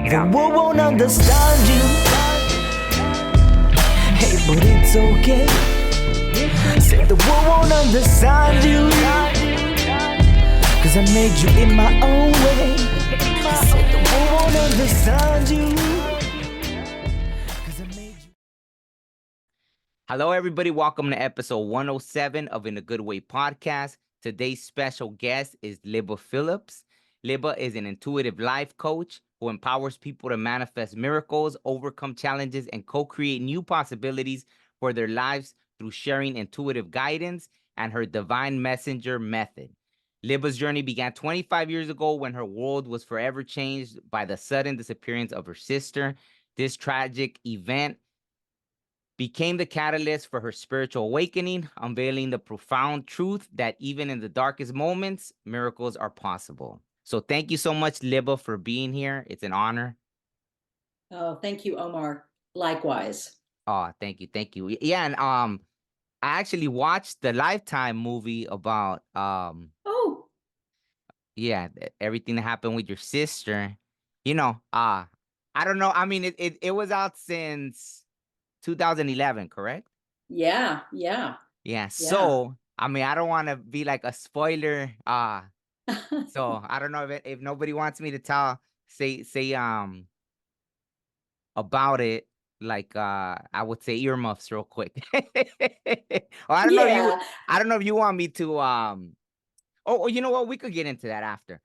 The world won't understand you. Hey, but it's okay. Said the world won't understand you. Cause I made you in my own way. Said the world won't understand you. Cause I made you. Hello, everybody. Welcome to episode 107 of In a Good Way podcast. Today's special guest is Libba Phillips. Libba is an intuitive life coach who empowers people to manifest miracles, overcome challenges, and co-create new possibilities for their lives through sharing intuitive guidance and her divine messenger method. Libba's journey began 25 years ago when her world was forever changed by the sudden disappearance of her sister. This tragic event became the catalyst for her spiritual awakening, unveiling the profound truth that even in the darkest moments, miracles are possible. So thank you so much, Libba, for being here. It's an honor. Oh, thank you, Omar. Likewise. Oh, thank you, thank you. Yeah, and I actually watched the Lifetime movie about Oh, everything that happened with your sister. I don't know. I mean, it was out since 2011, correct? yeah. Yeah. So, I mean, I don't want to be like a spoiler. So I don't know if nobody wants me to say about it. Like I would say earmuffs real quick. Or Yeah. I don't know if you want me to oh, you know what? We could get into that after.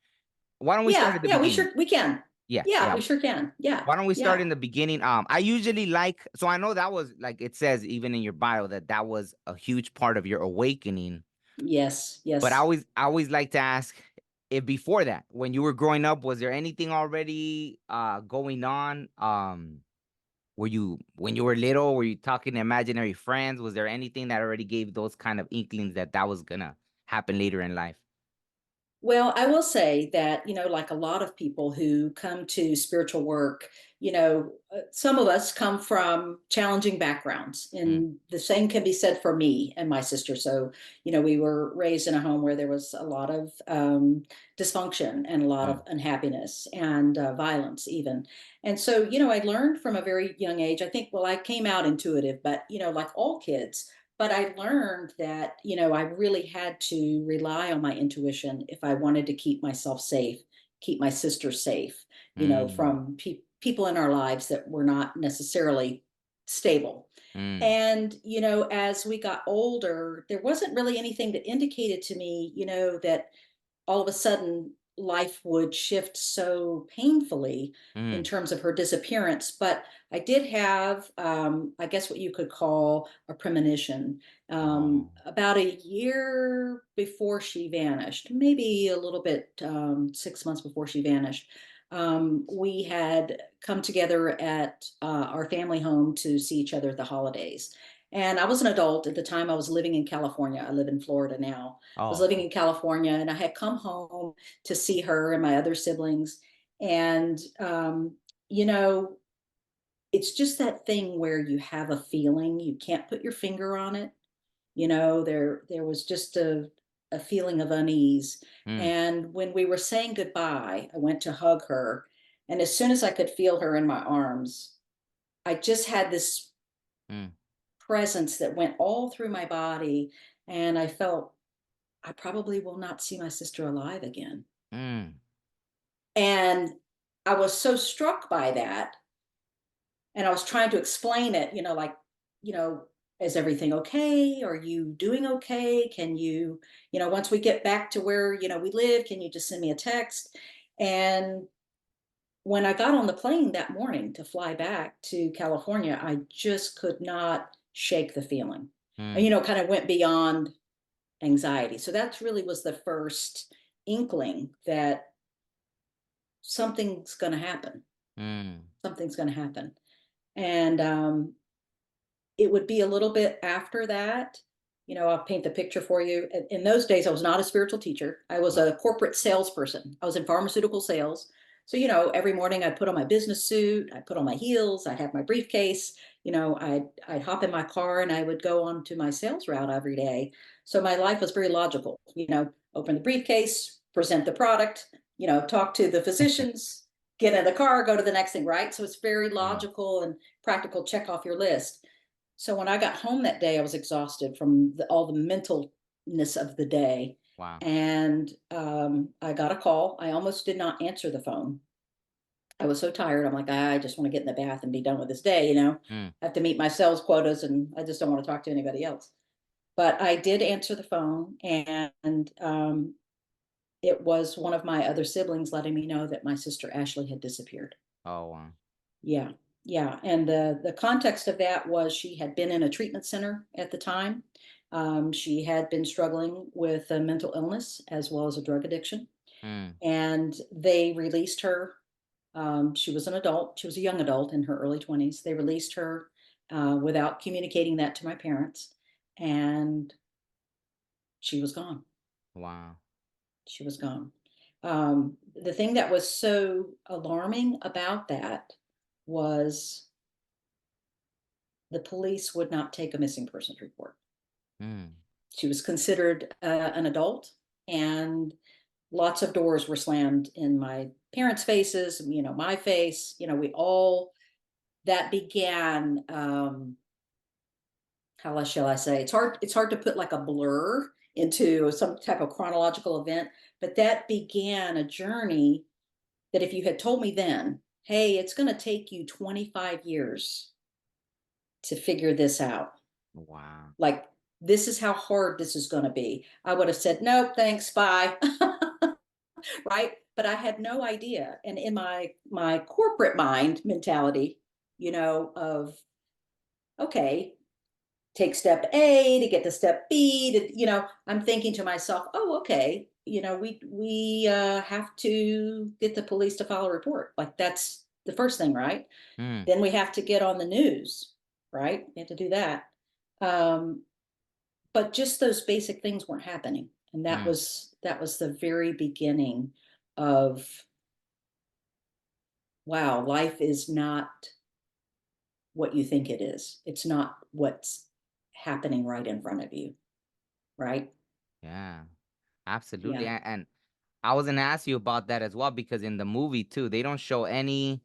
Why don't we start at the beginning? We can. Yeah, Yeah, yeah. we sure can. Yeah. Why don't we start Yeah. in the beginning? I usually like, so I know that was like it says even in your bio that was a huge part of your awakening. Yes. But Yes. I always like to ask if before that, when you were growing up, was there anything already going on? Were you when you were little, were you talking to imaginary friends? Was there anything that already gave those kind of inklings that was gonna happen later in life? Well, I will say that, like a lot of people who come to spiritual work, some of us come from challenging backgrounds, Mm, and the same can be said for me and my sister. So, we were raised in a home where there was a lot of dysfunction and a lot mm, of unhappiness and violence, even. And so, I learned from a very young age. I think, well, I came out intuitive, but, like all kids, but I learned that, I really had to rely on my intuition if I wanted to keep myself safe, keep my sister safe, mm, from people in our lives that were not necessarily stable. mm, And, as we got older, there wasn't really anything that indicated to me, that all of a sudden life would shift so painfully in mm. terms of her disappearance. But I did have, I guess, what you could call a premonition Oh. about a year before she vanished, maybe a little bit, 6 months before she vanished. We had come together at our family home to see each other at the holidays. And I was an adult at the time. I was living in California. I live in Florida now. Was Oh, living okay. in California, and I had come home to see her and my other siblings. And, you know, it's just that thing where you have a feeling, you can't put your finger on it. There was just a feeling of unease. Mm, And when we were saying goodbye, I went to hug her. And as soon as I could feel her in my arms, I just had this mm, presence that went all through my body. And I felt I probably will not see my sister alive again. mm, And I was so struck by that. And I was trying to explain it, you know, is everything okay? Are you doing okay? Can you, once we get back to where, we live, can you just send me a text? And when I got on the plane that morning to fly back to California, I just could not shake the feeling. And, mm, kind of went beyond anxiety. So that really was the first inkling that something's going to happen. mm, Something's going to happen. And it would be a little bit after that. I'll paint the picture for you. In those days, I was not a spiritual teacher. I was right. a corporate salesperson. I was in pharmaceutical sales. So, every morning I'd put on my business suit, I'd put on my heels, I'd have my briefcase, I'd hop in my car and I would go on to my sales route every day. So my life was very logical, open the briefcase, present the product, talk to the physicians, get in the car, go to the next thing, right? So it's very logical and practical, check off your list. So when I got home that day, I was exhausted from all the mentalness of the day. Wow. And I got a call. I almost did not answer the phone. I was so tired. I'm like, I just want to get in the bath and be done with this day. Mm. I have to meet my sales quotas and I just don't want to talk to anybody else. But I did answer the phone, and it was one of my other siblings letting me know that my sister Ashley had disappeared. Oh, wow. Yeah, yeah. And the context of that was she had been in a treatment center at the time. She had been struggling with a mental illness as well as a drug addiction, Mm. and they released her. She was an adult. She was a young adult in her early 20s. They released her without communicating that to my parents, and she was gone. Wow. She was gone. The thing that was so alarming about that was the police would not take a missing persons report. Mm. She was considered an adult, and lots of doors were slammed in my parents' faces, my face. We all, that began, how shall I say? It's hard to put like a blur into some type of chronological event, but that began a journey that if you had told me then, hey, it's going to take you 25 years to figure this out. Wow. Like, this is how hard this is going to be. I would have said, nope, thanks, bye. Right. But I had no idea. And in my corporate mind mentality, of, okay, take step A to get to step B I'm thinking to myself, oh, okay, we have to get the police to file a report. Like, that's the first thing, right? Mm. Then we have to get on the news, right? We have to do that. But just those basic things weren't happening. And that Mm. was the very beginning of, wow, life is not what you think it is. It's not what's happening right in front of you, right? Yeah. Absolutely. Yeah. And I was gonna ask you about that as well, because in the movie too, they don't show any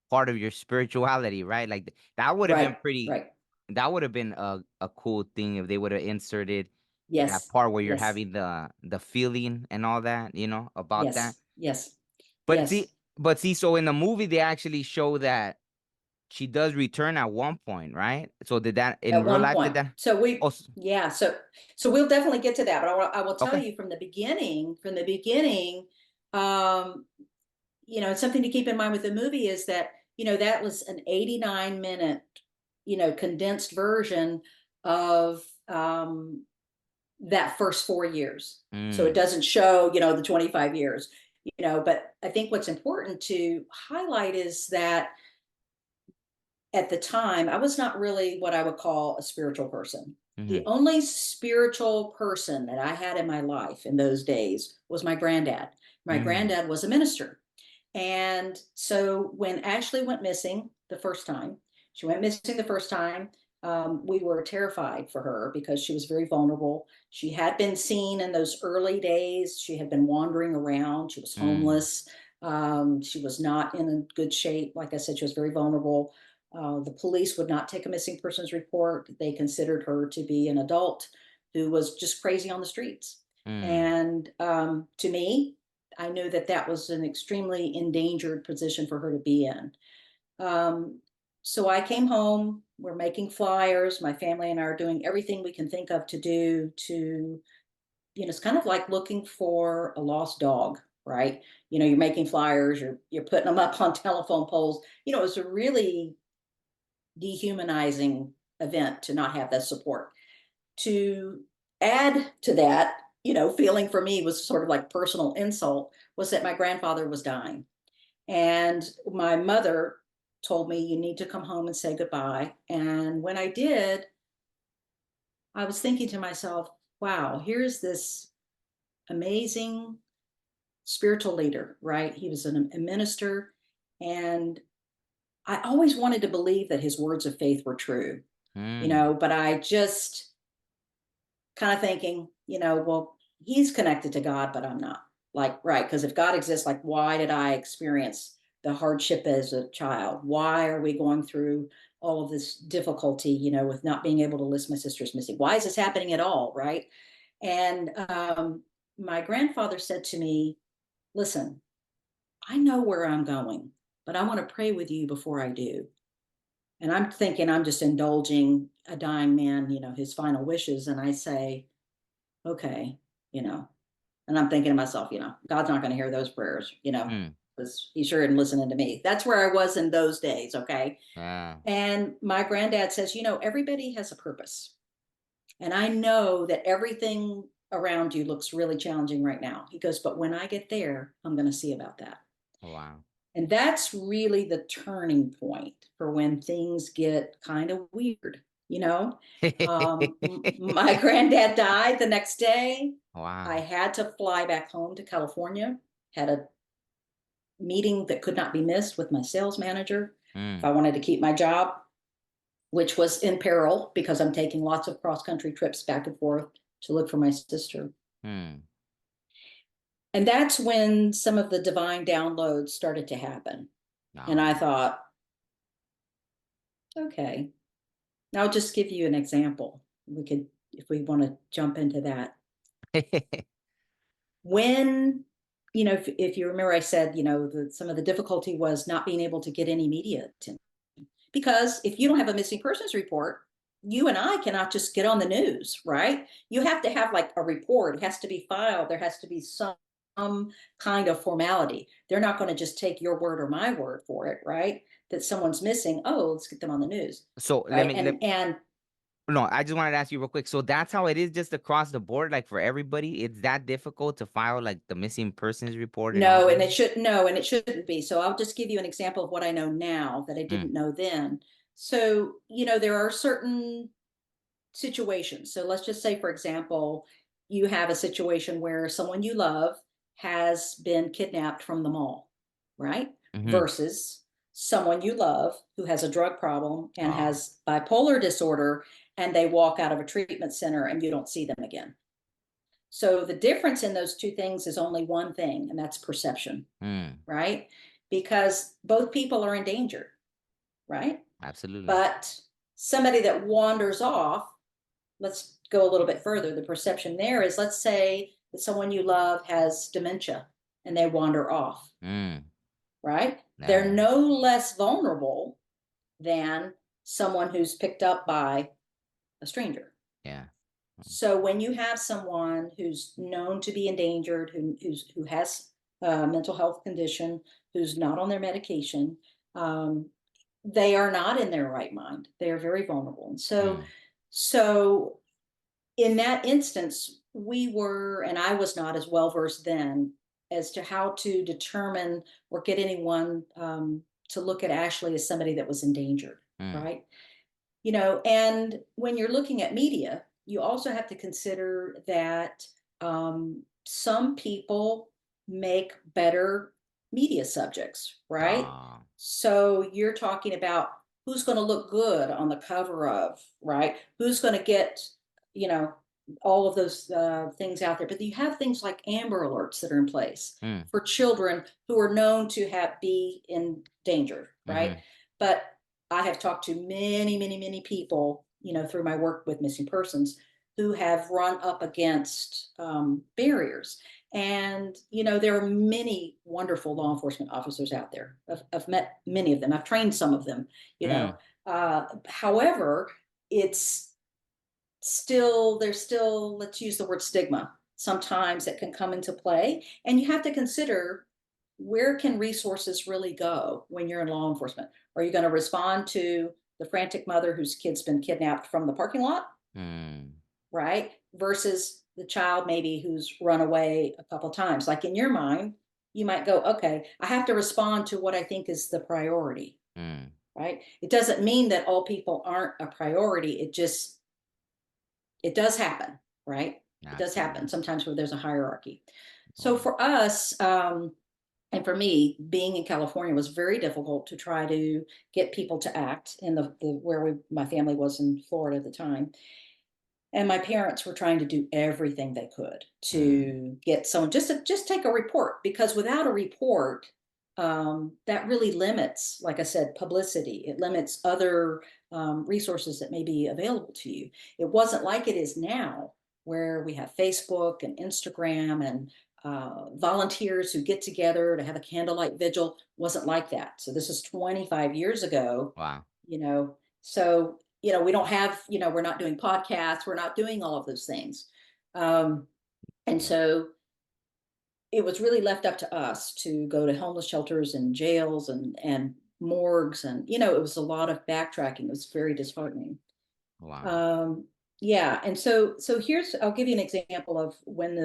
part of your spirituality, right? Like that would have been Right. pretty. Right. That would have been a cool thing if they would have inserted that Yes. part where you're Yes. having the feeling and all that, about that. Yes. Yes. But Yes. see, so in the movie they actually show that she does return at one point, right? So did that in At real one life? Did point. that? So Oh, yeah. So we'll definitely get to that, but I will tell okay. you from the beginning, um, and something to keep in mind with the movie is that, that was an 89-minute, condensed version of that first 4 years. So it Mm, doesn't show, the 25 years, but I think what's important to highlight is that at the time, I was not really what I would call a spiritual person. mm-hmm, The only spiritual person that I had in my life in those days was my granddad. My mm, granddad was a minister. And so when Ashley went missing the first time, we were terrified for her because she was very vulnerable. She had been seen in those early days. She had been wandering around. She was mm, homeless. She was not in a good shape. Like I said, she was very vulnerable. The police would not take a missing persons report. They considered her to be an adult who was just crazy on the streets. mm, And to me, I knew that that was an extremely endangered position for her to be in. Um, so I came home. We're making flyers. My family and I are doing everything we can think of to do to, it's kind of like looking for a lost dog, right? You're making flyers, you're putting them up on telephone poles. It was a really dehumanizing event to not have that support. To add to that, feeling for me was sort of like personal insult, was that my grandfather was dying. And my mother told me, you need to come home and say goodbye. And when I did, I was thinking to myself, wow, here's this amazing spiritual leader, right? He was a minister. And I always wanted to believe that his words of faith were true, mm, but I just kind of thinking, well, he's connected to God, but I'm not. Like, right. Because if God exists, like, why did I experience the hardship as a child. Why are we going through all of this difficulty, with not being able to list my sister's missing? Why is this happening at all, right? And my grandfather said to me, listen, I know where I'm going, but I want to pray with you before I do. And I'm thinking I'm just indulging a dying man, his final wishes. And I say, okay, and I'm thinking to myself, God's not going to hear those prayers, Mm. because he sure isn't listening to me. That's where I was in those days. Okay. Yeah. And my granddad says, everybody has a purpose. And I know that everything around you looks really challenging right now. He goes, but when I get there, I'm going to see about that. Wow. And that's really the turning point for when things get kind of weird. My granddad died the next day. Wow. I had to fly back home to California, had a meeting that could not be missed with my sales manager if I wanted to keep my job, which was in peril because I'm taking lots of cross-country trips back and forth to look for my sister. Mm. And that's when some of the divine downloads started to happen. And I thought, okay, I'll just give you an example. We could, if we want to jump into that. When, if you remember, I said, some of the difficulty was not being able to get any media attention. Because if you don't have a missing persons report, you and I cannot just get on the news, right? You have to have like a report. It has to be filed. There has to be some kind of formality. They're not going to just take your word or my word for it, right? That someone's missing. Oh, let's get them on the news. So Right. and no, I just wanted to ask you real quick. So that's how it is just across the board, like for everybody? It's that difficult to file like the missing persons report and all no, and that? it shouldn't be. So I'll just give you an example of what I know now that I didn't know then. So, there are certain situations. So let's just say, for example, you have a situation where someone you love has been kidnapped from the mall, right? Versus someone you love who has a drug problem and has bipolar disorder, and they walk out of a treatment center and you don't see them again. So the difference in those two things is only one thing, and that's perception, right? Because both people are in danger, right? Absolutely. But somebody that wanders off, let's go a little bit further. The perception there is, let's say that someone you love has dementia and they wander off, right? They're no less vulnerable than someone who's picked up by a stranger. Yeah. So when you have someone who's known to be endangered, who has a mental health condition, who's not on their medication, they are not in their right mind. They are very vulnerable. And so in that instance, and I was not as well versed then as to how to determine or get anyone to look at Ashley as somebody that was endangered, right? And when you're looking at media, you also have to consider that some people make better media subjects, right? So you're talking about who's going to look good on the cover of, right? Who's going to get, all of those things out there. But you have things like Amber Alerts that are in place for children who are known to be in danger, right? But I have talked to many, many, many people, through my work with missing persons who have run up against barriers. And, there are many wonderful law enforcement officers out there. I've met many of them. I've trained some of them, however, there's still, let's use the word stigma. Sometimes it can come into play, and you have to consider, where can resources really go when you're in law enforcement? Are you going to respond to the frantic mother whose kid's been kidnapped from the parking lot? Right? Versus the child maybe who's run away a couple times. Like in your mind, you might go, okay, I have to respond to what I think is the priority. Right? It doesn't mean that all people aren't a priority. It does happen, right? It does happen sometimes where there's a hierarchy. So for us, and for me, being in California was very difficult to try to get people to act in my family was in Florida at the time. And my parents were trying to do everything they could to get someone just take a report, because without a report, that really limits, like I said, publicity. It limits other resources that may be available to you. It wasn't like it is now, where we have Facebook and Instagram and volunteers who get together to have a candlelight vigil. Wasn't like that. So this is 25 years ago, Wow. you know. So, we don't have, we're not doing podcasts, we're not doing all of those things. And so it was really left up to us to go to homeless shelters and jails and morgues, and it was a lot of backtracking. It was very disheartening. Wow. Yeah, and so I'll give you an example of when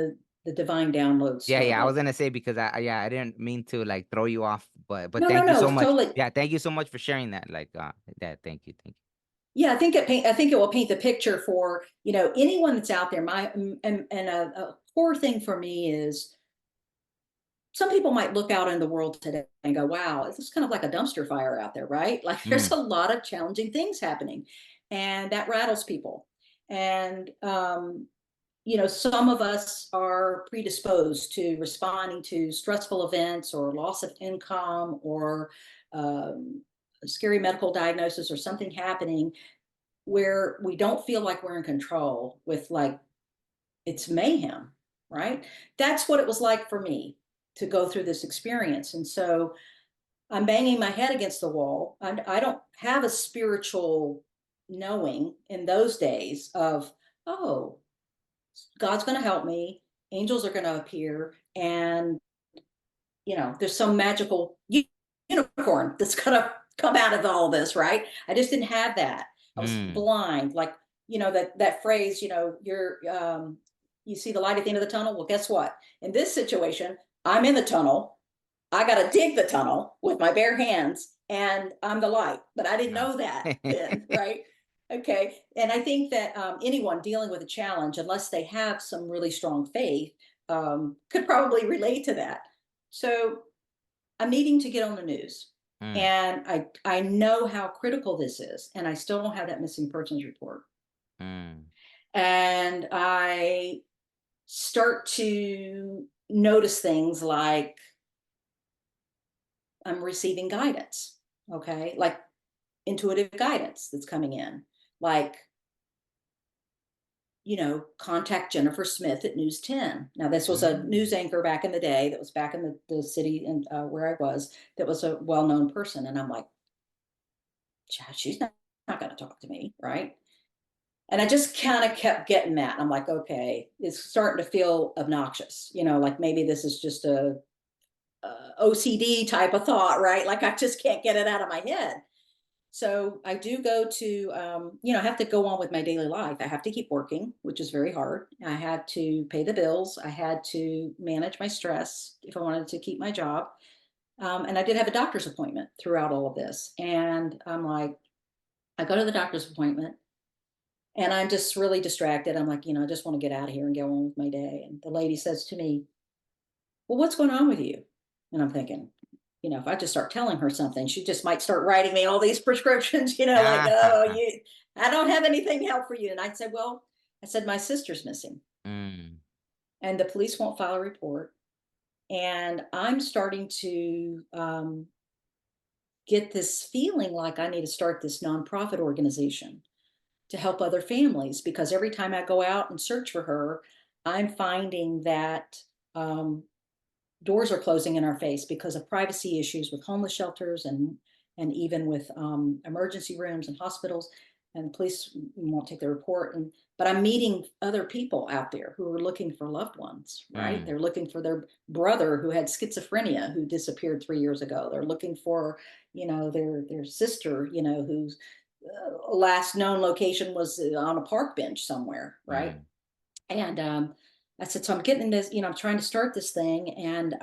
the divine download Yeah, I was started. gonna say, because I didn't mean to like throw you off, but No, no, thank you no, so it's much. totally. Yeah, thank you so much for sharing that. Like that. Thank you. Yeah, I think it will paint the picture for anyone that's out there. And a core thing for me is, some people might look out in the world today and go, wow, this is kind of like a dumpster fire out there, right? Like, there's Mm, a lot of challenging things happening, and that rattles people. And some of us are predisposed to responding to stressful events or loss of income, or a scary medical diagnosis or something happening, where we don't feel like we're in control, with like, it's mayhem, right? That's what it was like for me to go through this experience. And so I'm banging my head against the wall. I don't have a spiritual knowing in those days of, oh, God's going to help me, angels are going to appear, and there's some magical unicorn that's going to come out of all this, right? I just didn't have that. I was mm. blind. Like, that phrase, you see the light at the end of the tunnel. Well, guess what? In this situation, I'm in the tunnel. I got to dig the tunnel with my bare hands, and I'm the light. But I didn't No. know that then, right? Okay. And I think that anyone dealing with a challenge, unless they have some really strong faith, could probably relate to that. So I'm needing to get on the news. Mm, And I know how critical this is, and I still don't have that missing persons report. mm, And I start to notice things like, I'm receiving guidance, okay? Like intuitive guidance that's coming in, like, contact Jennifer Smith at News 10. Now, this was a mm, news anchor back in the day that was back in the city, and where I was, that was a well-known person. And I'm like, she's not going to talk to me, right? And I just kind of kept getting that. I'm like, okay, it's starting to feel obnoxious, like maybe this is just a OCD type of thought, right? Like, I just can't get it out of my head. So I do go to, I have to go on with my daily life. I have to keep working, which is very hard. I had to pay the bills. I had to manage my stress if I wanted to keep my job. And I did have a doctor's appointment throughout all of this. And I'm like, I go to the doctor's appointment, and I'm just really distracted. I'm like, I just want to get out of here and go on with my day. And the lady says to me, well, what's going on with you? And I'm thinking, if I just start telling her something, she just might start writing me all these prescriptions, like, oh, I don't have anything to help for you. And I said, my sister's missing, mm, and the police won't file a report. And I'm starting to get this feeling like I need to start this nonprofit organization to help other families, because every time I go out and search for her, I'm finding that doors are closing in our face because of privacy issues with homeless shelters, and even with emergency rooms and hospitals. And the police won't take the report. But I'm meeting other people out there who are looking for loved ones, right? mm, They're looking for their brother who had schizophrenia, who disappeared 3 years ago. They're looking for, their sister, whose last known location was on a park bench somewhere, right? mm, And I said, so I'm getting this, I'm trying to start this thing. And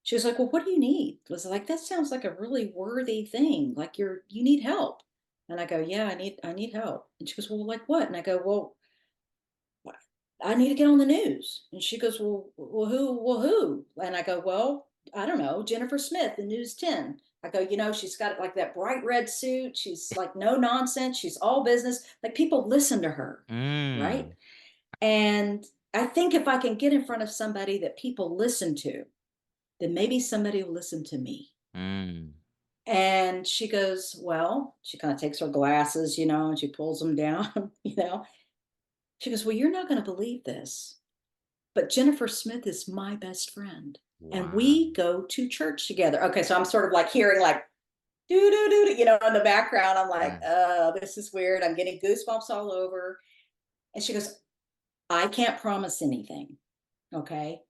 she was like, well, what do you need? I was like, that sounds like a really worthy thing. Like, you need help. And I go, yeah, I need help. And she goes, well, like what? And I go, well, I need to get on the news. And she goes, well, who? And I go, well, I don't know, Jennifer Smith, the News 10. I go, she's got like that bright red suit. She's like no nonsense. She's all business. Like, people listen to her, right? mm. And I think if I can get in front of somebody that people listen to, then maybe somebody will listen to me. Mm. And she goes, well, she kind of takes her glasses, and she pulls them down, She goes, well, you're not going to believe this, but Jennifer Smith is my best friend. And Wow. we go to church together. Okay, so I'm sort of like hearing like do do do, in the background. I'm like, this is weird. I'm getting goosebumps all over. And she goes, I can't promise anything, okay?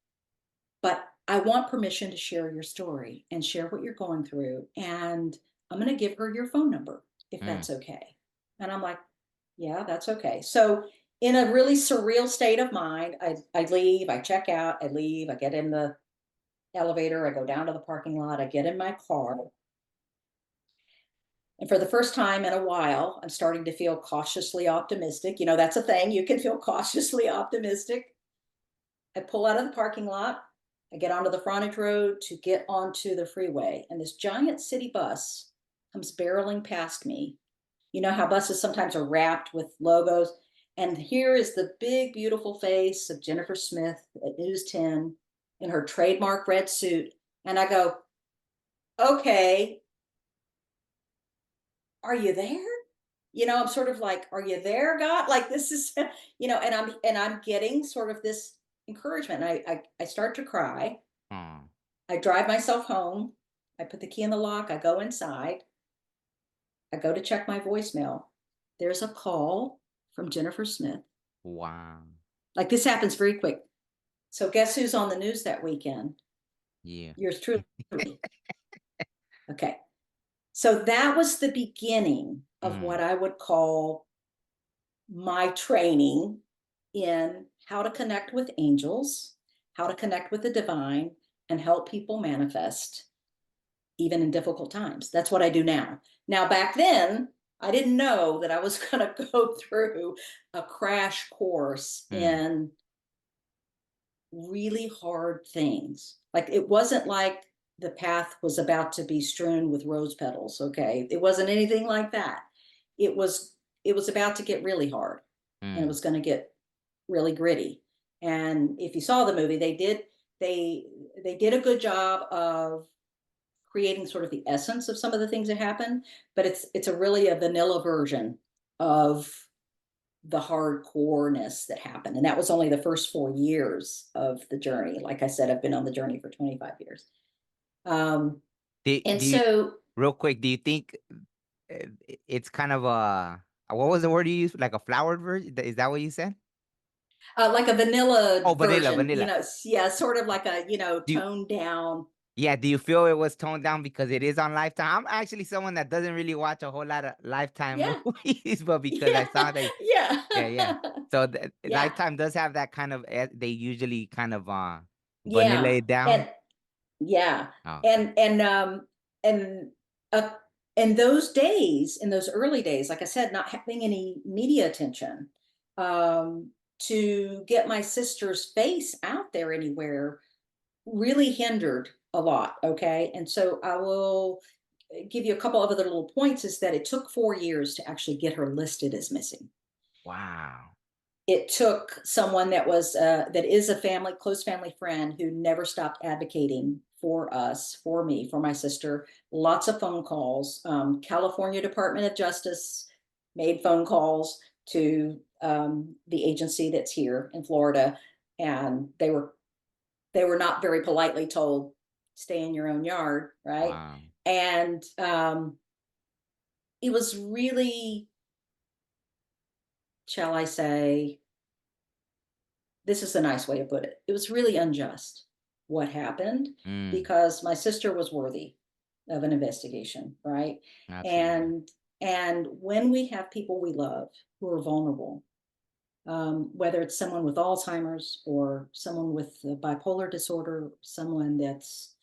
But I want permission to share your story and share what you're going through. And I'm going to give her your phone number if Mm. that's okay. And I'm like, yeah, that's okay. So, in a really surreal state of mind, I leave, I check out, I leave, I get in the elevator, I go down to the parking lot, I get in my car. And for the first time in a while, I'm starting to feel cautiously optimistic. That's a thing. You can feel cautiously optimistic. I pull out of the parking lot. I get onto the frontage road to get onto the freeway. And this giant city bus comes barreling past me. You know how buses sometimes are wrapped with logos? And here is the big, beautiful face of Jennifer Smith at News 10 in her trademark red suit. And I go, okay, are you there? I'm sort of like, are you there, God? Like this is, and I'm getting sort of this encouragement. And I start to cry. Oh, I drive myself home. I put the key in the lock. I go inside. I go to check my voicemail. There's a call from Jennifer Smith. wow. Like this happens very quick. So guess who's on the news that weekend? Yeah. Yours truly. Okay. So that was the beginning of Mm. what I would call my training in how to connect with angels, how to connect with the divine, and help people manifest even in difficult times. That's what I do now. Now, back then, I didn't know that I was going to go through a crash course Mm. in really hard things. Like it wasn't like the path was about to be strewn with rose petals, okay? It wasn't anything like that. It was about to get really hard, and it Mm. was going to get really gritty. And if you saw the movie, they did a good job of creating sort of the essence of some of the things that happen, but it's a vanilla version of the hardcoreness that happened. And that was only the first 4 years of the journey. Like I said, I've been on the journey for 25 years. Um, and Do you, so, real quick, do you think it's kind of a, what was the word you used? Like a flowered version? Is that what you said? like a vanilla Oh, vanilla, version, vanilla. yeah, sort of like a, Do you, toned down. yeah, do you feel it was toned down because it is on Lifetime? I'm actually someone that doesn't really watch a whole lot of Lifetime Yeah. movies, but because I Yeah. saw they, Yeah. yeah, yeah. So Yeah. Lifetime does have that kind of, they usually kind of vanilla Yeah. it down. And yeah. Oh, okay. And uh, in those days, in those early days, like I said, not having any media attention, to get my sister's face out there anywhere really hindered a lot. Okay. And so I will give you a couple of other little points is that it took 4 years to actually get her listed as missing. Wow. It took someone that is a close family friend who never stopped advocating for us, for me, for my sister. Lots of phone calls. California Department of Justice made phone calls to the agency that's here in Florida, and they were not very politely told, "Stay in your own yard," right? Wow. And it was really, shall I say, this is a nice way to put it. It was really unjust what happened Mm, because my sister was worthy of an investigation, right? absolutely. And when we have people we love who are vulnerable, whether it's someone with Alzheimer's or someone with bipolar disorder, someone that's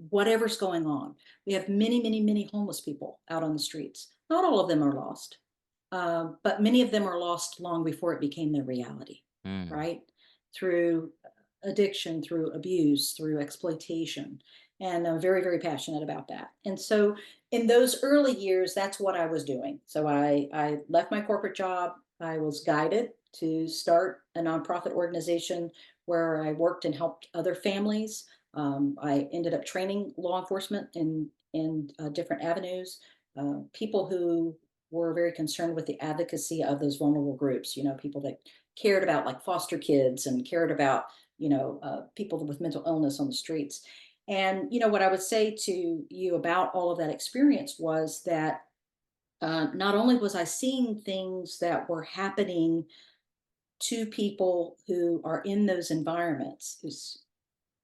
whatever's going on, we have many, many, many homeless people out on the streets. Not all of them are lost, but many of them are lost long before it became their reality, Mm, right? Through addiction, through abuse, through exploitation. And I'm very, very passionate about that. And so in those early years, that's what I was doing. So I left my corporate job. I was guided to start a nonprofit organization where I worked and helped other families I ended up training law enforcement in different avenues, people who were very concerned with the advocacy of those vulnerable groups, people that cared about like foster kids and cared about, people with mental illness on the streets. And, what I would say to you about all of that experience was that not only was I seeing things that were happening to people who are in those environments,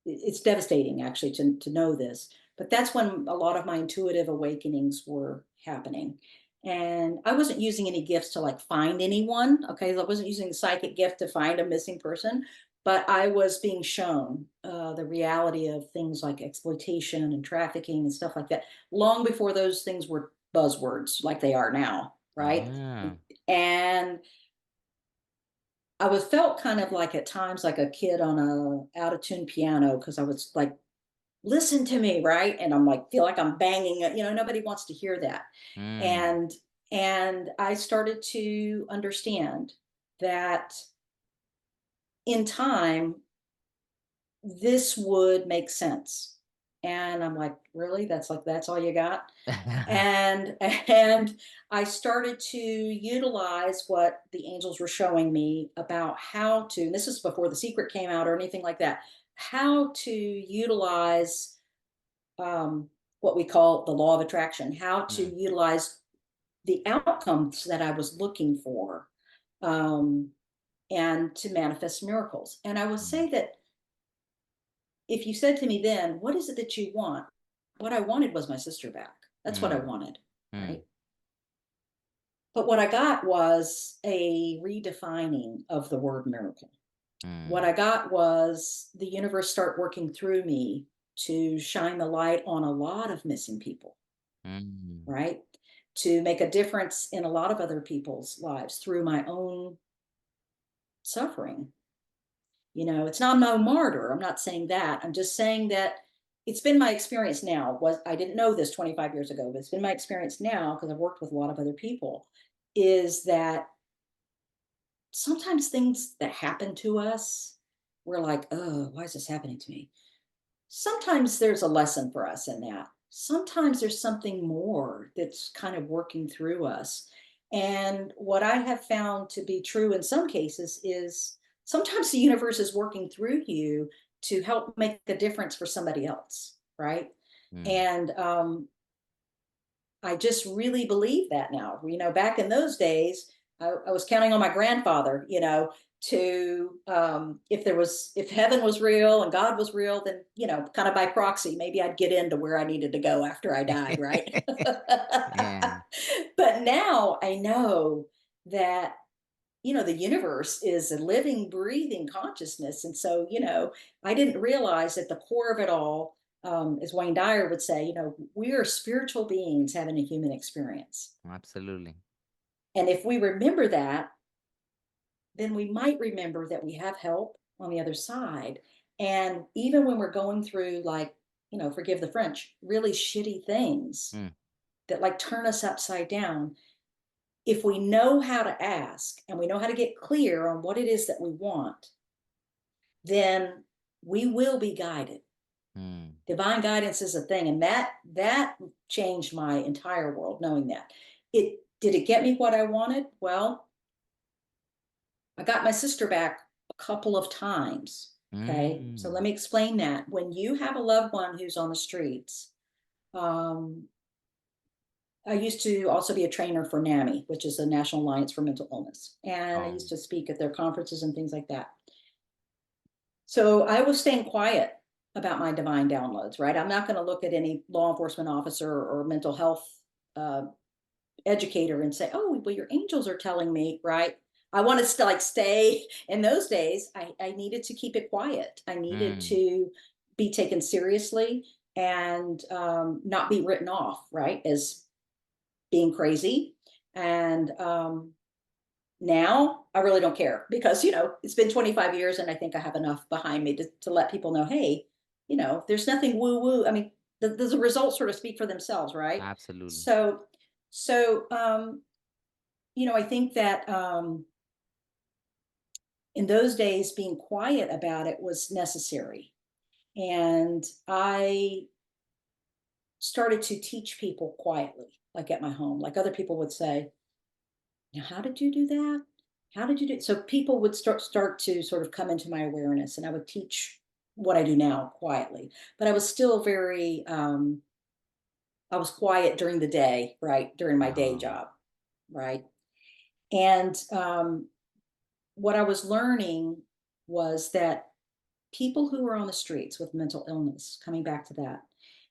it's devastating actually to know this, but that's when a lot of my intuitive awakenings were happening. And I wasn't using any gifts to like find anyone. Okay. I wasn't using the psychic gift to find a missing person, but I was being shown the reality of things like exploitation and trafficking and stuff like that long before those things were buzzwords like they are now. Right. Yeah. And I was felt kind of like at times like a kid on a out of tune piano because I was like, listen to me, right? And I'm like, feel like I'm banging it. Nobody wants to hear that. Mm. And I started to understand that in time this would make sense. And I'm like, really? That's all you got? And I started to utilize what the angels were showing me about how to, and this is before The Secret came out or anything like that, how to utilize what we call the law of attraction, how to Mm, utilize the outcomes that I was looking for, um, and to manifest miracles. And I will mm, say that if you said to me then, what is it that you want? What I wanted was my sister back. That's what I mm, wanted, mm, right? But what I got was a redefining of the word miracle. What mm, I got was the universe start working through me to shine the light on a lot of missing people, mm, right? To make a difference in a lot of other people's lives through my own suffering. It's not no martyr. I'm not saying that. I'm just saying that it's been my experience now. Was I didn't know this 25 years ago, but it's been my experience now because I've worked with a lot of other people, is that sometimes things that happen to us, we're like, oh, why is this happening to me? Sometimes there's a lesson for us in that. Sometimes there's something more that's kind of working through us. And what I have found to be true in some cases is sometimes the universe is working through you to help make a difference for somebody else, right? mm. And I just really believe that now. Back in those days, I was counting on my grandfather, to if heaven was real and God was real, then kind of by proxy, maybe I'd get into where I needed to go after I died, right? Yeah, But now I know that the universe is a living, breathing consciousness. And so, I didn't realize at the core of it all, as Wayne Dyer would say, we are spiritual beings having a human experience. absolutely. And if we remember that, then we might remember that we have help on the other side. And even when we're going through, like, forgive the French, really shitty things Mm, that like turn us upside down, if we know how to ask and we know how to get clear on what it is that we want, then we will be guided. mm, Divine guidance is a thing, and that changed my entire world. Knowing that, it did it get me what I wanted? Well, I got my sister back a couple of times. Okay, so let mm. me explain that. When you have a loved one who's on the streets, um, I used to also be a trainer for NAMI, which is the National Alliance for Mental Illness, and I Oh, used to speak at their conferences and things like that. So I was staying quiet about my divine downloads, right? I'm not going to look at any law enforcement officer or mental health uh, educator and say, "Oh, well, your angels are telling me," right? I wanted to like stay. In those days, I needed to keep it quiet. I needed mm, to be taken seriously and not be written off, right, as being crazy. And now I really don't care because, it's been 25 years and I think I have enough behind me to let people know, hey, there's nothing woo woo. I mean, the results sort of speak for themselves, right? absolutely. So, so, I think that in those days, being quiet about it was necessary. And I started to teach people quietly, like at my home, like other people would say, now, how did you do that? How did you do? So people would start to sort of come into my awareness, and I would teach what I do now quietly. But I was still very, I was quiet during the day, right? During my day Oh. job, right? And what I was learning was that people who are on the streets with mental illness, coming back to that,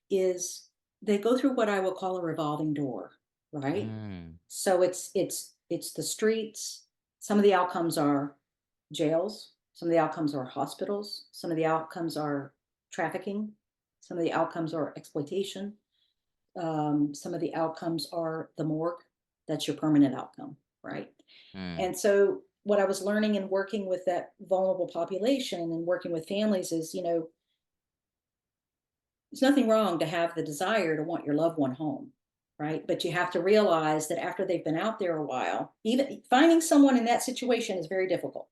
is they go through what I will call a revolving door, right? Mm. So it's the streets. Some of the outcomes are jails. Some of the outcomes are hospitals. Some of the outcomes are trafficking. Some of the outcomes are exploitation. Some of the outcomes are the morgue. That's your permanent outcome, right? Mm. And so what I was learning and working with that vulnerable population and working with families is, there's nothing wrong to have the desire to want your loved one home, right? But you have to realize that after they've been out there a while, even finding someone in that situation is very difficult.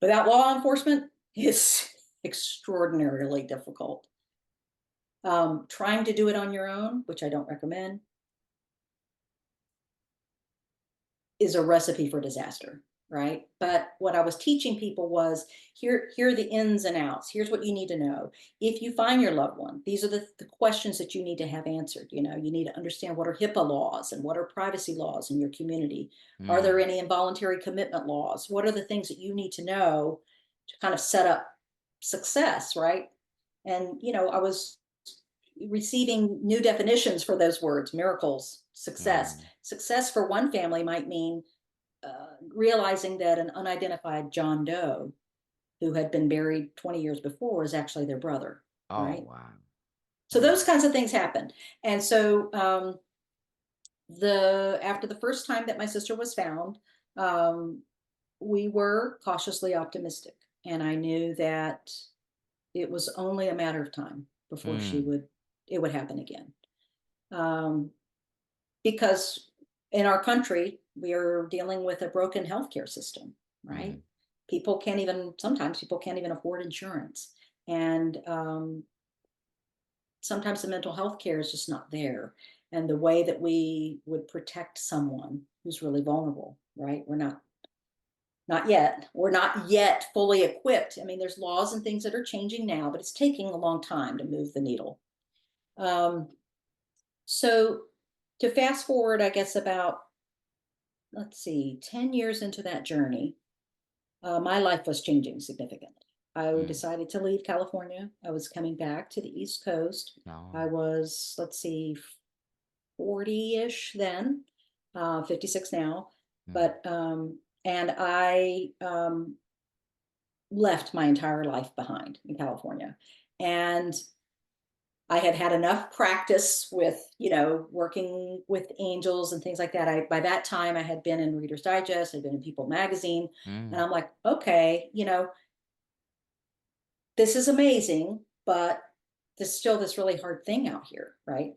Without law enforcement, it's extraordinarily difficult. Trying to do it on your own, which I don't recommend, is a recipe for disaster, right? But what I was teaching people was here are the ins and outs. Here's what you need to know. If you find your loved one, these are the questions that you need to have answered. You need to understand what are HIPAA laws and what are privacy laws in your community. Are there Mm. any involuntary commitment laws? What are the things that you need to know to kind of set up success, right? And I was receiving new definitions for those words: miracles, success. Mm. Success for one family might mean realizing that an unidentified John Doe who had been buried 20 years before is actually their brother, Oh, right? wow. So Wow. those kinds of things happen. And so the after the first time that my sister was found, um, we were cautiously optimistic, and I knew that it was only a matter of time before Mm. it would happen again. Um, because in our country, we are dealing with a broken healthcare system, right? Mm. Sometimes people can't even afford insurance. And sometimes the mental health care is just not there. And the way that we would protect someone who's really vulnerable, right? We're not yet fully equipped. I mean, there's laws and things that are changing now, but it's taking a long time to move the needle. Um, so to fast forward, I guess about, let's see, 10 years into that journey, my life was changing significantly. I Mm. decided to leave California. I was coming back to the East Coast. I No. was, let's see, 40-ish then, 56 now. Mm. And I left my entire life behind in California. And I had had enough practice with, working with angels and things like that. By that time, I had been in Reader's Digest, I'd been in People Magazine, and Mm. I'm like, okay, this is amazing, but there's still this really hard thing out here, right?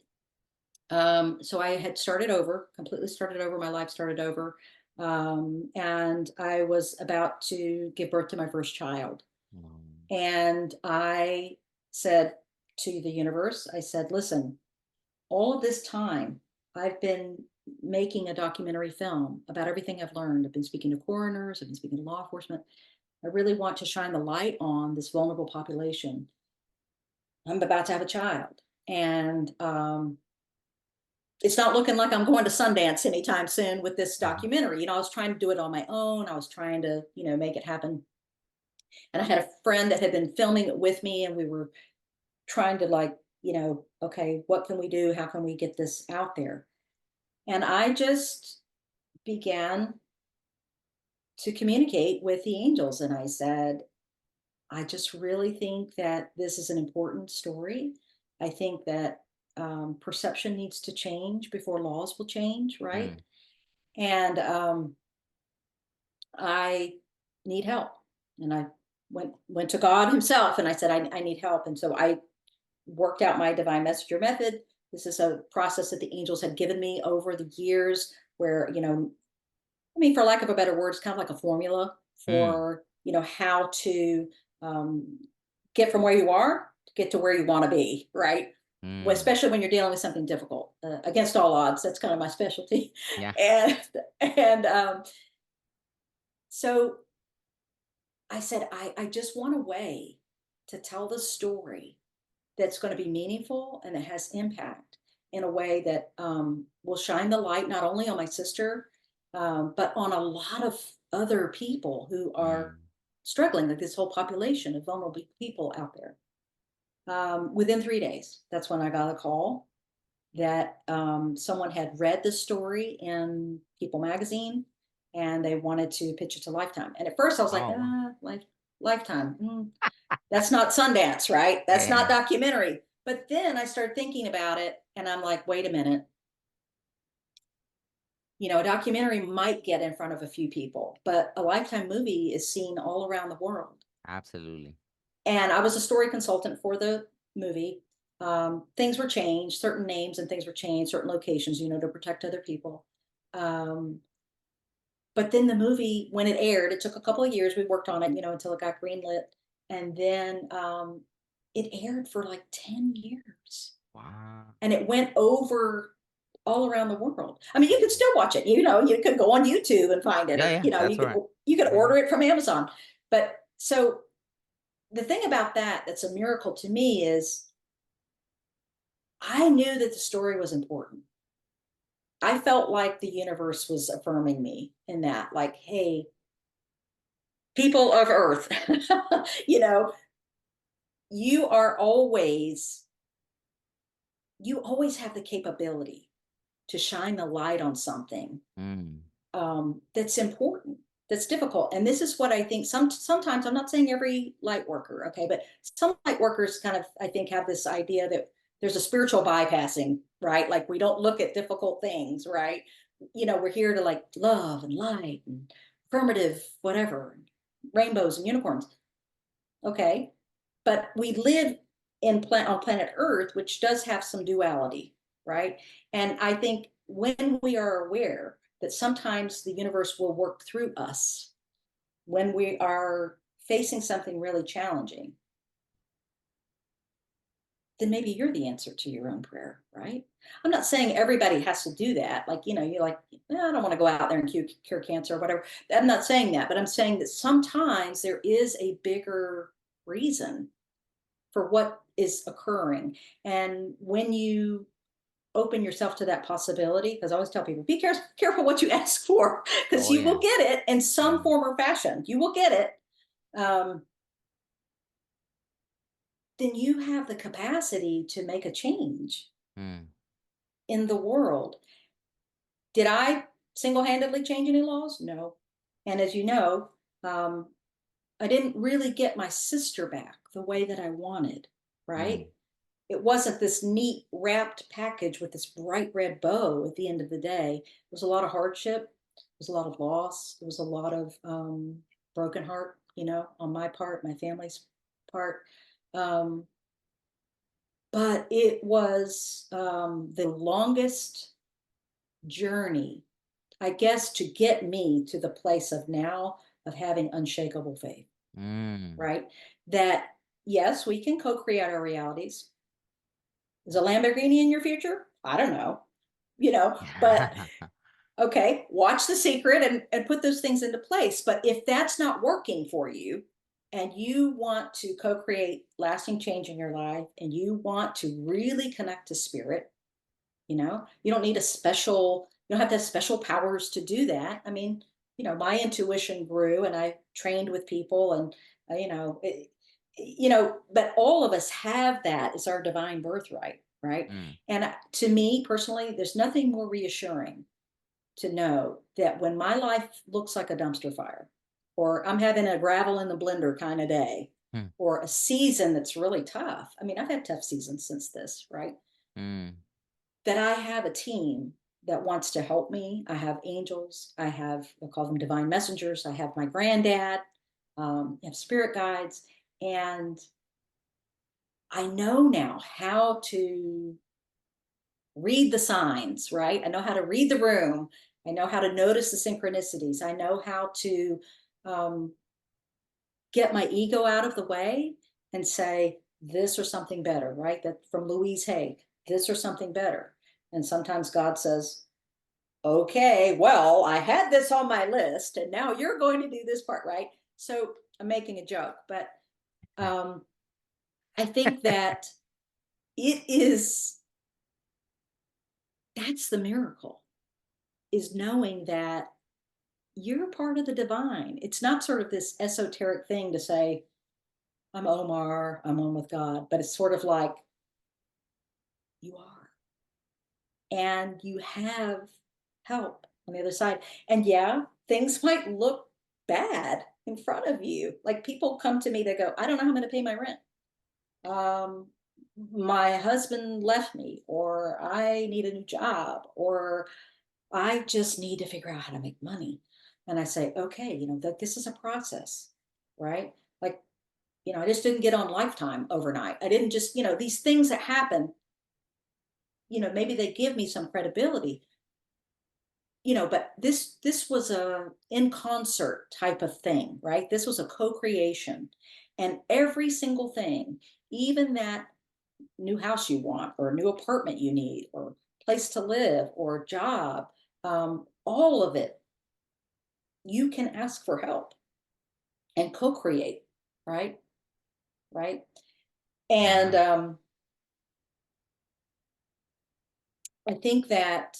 So I had started over, completely started over. My life started over, and I was about to give birth to my first child, Mm. and I said to the universe, I said, listen, all of this time, I've been making a documentary film about everything I've learned. I've been speaking to coroners, I've been speaking to law enforcement. I really want to shine the light on this vulnerable population. I'm about to have a child. And it's not looking like I'm going to Sundance anytime soon with this Uh-huh. documentary. I was trying to do it on my own. I was trying to, make it happen. And I had a friend that had been filming it with me, and we were trying to, like, okay, what can we do? How can we get this out there? And I just began to communicate with the angels. And I said, I just really think that this is an important story. I think that perception needs to change before laws will change, right? Mm. And I need help. And I went to God Himself, and I said, I need help. And so I worked out my divine messenger method. This is a process that the angels had given me over the years, where I mean, for lack of a better word, it's kind of like a formula Mm. for how to um, get from where you are to get to where you want to be, right? Well, Mm. especially when you're dealing with something difficult, against all odds. That's kind of my specialty. Yeah. And so I said, I just want a way to tell the story that's going to be meaningful and that has impact in a way that will shine the light not only on my sister, but on a lot of other people who are Mm. struggling, like this whole population of vulnerable people out there. Within 3 days, that's when I got a call that someone had read the story in People magazine and they wanted to pitch it to Lifetime. And at first I was like, Oh, wow. Lifetime, that's not Sundance, right? That's not Yeah. documentary. But then I started thinking about it and I'm like, wait a minute. A documentary might get in front of a few people, but a Lifetime movie is seen all around the world. Absolutely. And I was a story consultant for the movie. Things were changed, certain names and things were changed, certain locations, to protect other people. Um, but then the movie, when it aired, it took a couple of years. We worked on it, until it got greenlit. And then it aired for like 10 years. Wow. And it went over all around the world. I mean, you could still watch it. You could go on YouTube and find it, Yeah, or yeah, that's you could right. you could Yeah. order it from Amazon. But so the thing about that's a miracle to me is I knew that the story was important. I felt like the universe was affirming me in that, like, hey, people of Earth, you know, you are always, you always have the capability to shine the light on something Mm. that's important, that's difficult. And this is what I think sometimes, I'm not saying every light worker, okay, but some light workers kind of, I think, have this idea that there's a spiritual bypassing, right? Like we don't look at difficult things, right? We're here to like love and light and affirmative, whatever, rainbows and unicorns. Okay. But we live on planet Earth, which does have some duality, right? And I think when we are aware that sometimes the universe will work through us when we are facing something really challenging, then maybe you're the answer to your own prayer, right? I'm not saying everybody has to do that. Like, you're like, I don't want to go out there and cure cancer or whatever. I'm not saying that, but I'm saying that sometimes there is a bigger reason for what is occurring. And when you open yourself to that possibility, because I always tell people, be careful what you ask for, because Oh, you yeah. will get it in some Mm. form or fashion. You will get it. Then you have the capacity to make a change Mm. in the world. Did I single-handedly change any laws? No. And as you know, um, I didn't really get my sister back the way that I wanted, Mm. right? It wasn't this neat wrapped package with this bright red bow at the end of the day. It was a lot of hardship. It was a lot of loss. It was a lot of broken heart, on my part, my family's part. Um, but it was the longest journey, I guess, to get me to the place of now of having unshakable faith, Mm. right? That yes, we can co-create our realities. Is a Lamborghini in your future? I don't know, but okay, watch The Secret and put those things into place. But if that's not working for you and you want to co-create lasting change in your life and you want to really connect to spirit, you don't need you don't have to have special powers to do that. I mean, my intuition grew and I trained with people and, but all of us have that. It's our divine birthright, right? Mm. And to me personally, there's nothing more reassuring to know that when my life looks like a dumpster fire, or I'm having a gravel in the blender kind of day, Mm. or a season that's really tough. I mean, I've had tough seasons since this, right? Mm. That I have a team that wants to help me. I have angels. I call them divine messengers. I have my granddad. I have spirit guides. And I know now how to read the signs, right? I know how to read the room. I know how to notice the synchronicities. I know how to um, get my ego out of the way and say this or something better, right? That from Louise Hay, this or something better. And sometimes God says, okay, well, I had this on my list and now you're going to do this part, right? So I'm making a joke, but um, I think that it is, that's the miracle, is knowing that you're part of the divine. It's not sort of this esoteric thing to say, I'm Omar, I'm one with God, but it's sort of like you are. And you have help on the other side. And yeah, things might look bad in front of you. Like people come to me, they go, I don't know how I'm going to pay my rent. Um, my husband left me, or I need a new job, or I just need to figure out how to make money. And I say, okay, that this is a process, right? Like, I just didn't get on Lifetime overnight. I didn't just, these things that happen, maybe they give me some credibility, but this was a in concert type of thing, right? This was a co-creation. And every single thing, even that new house you want, or a new apartment you need, or place to live, or job, all of it, you can ask for help and co-create, right? Right. And Yeah. I think that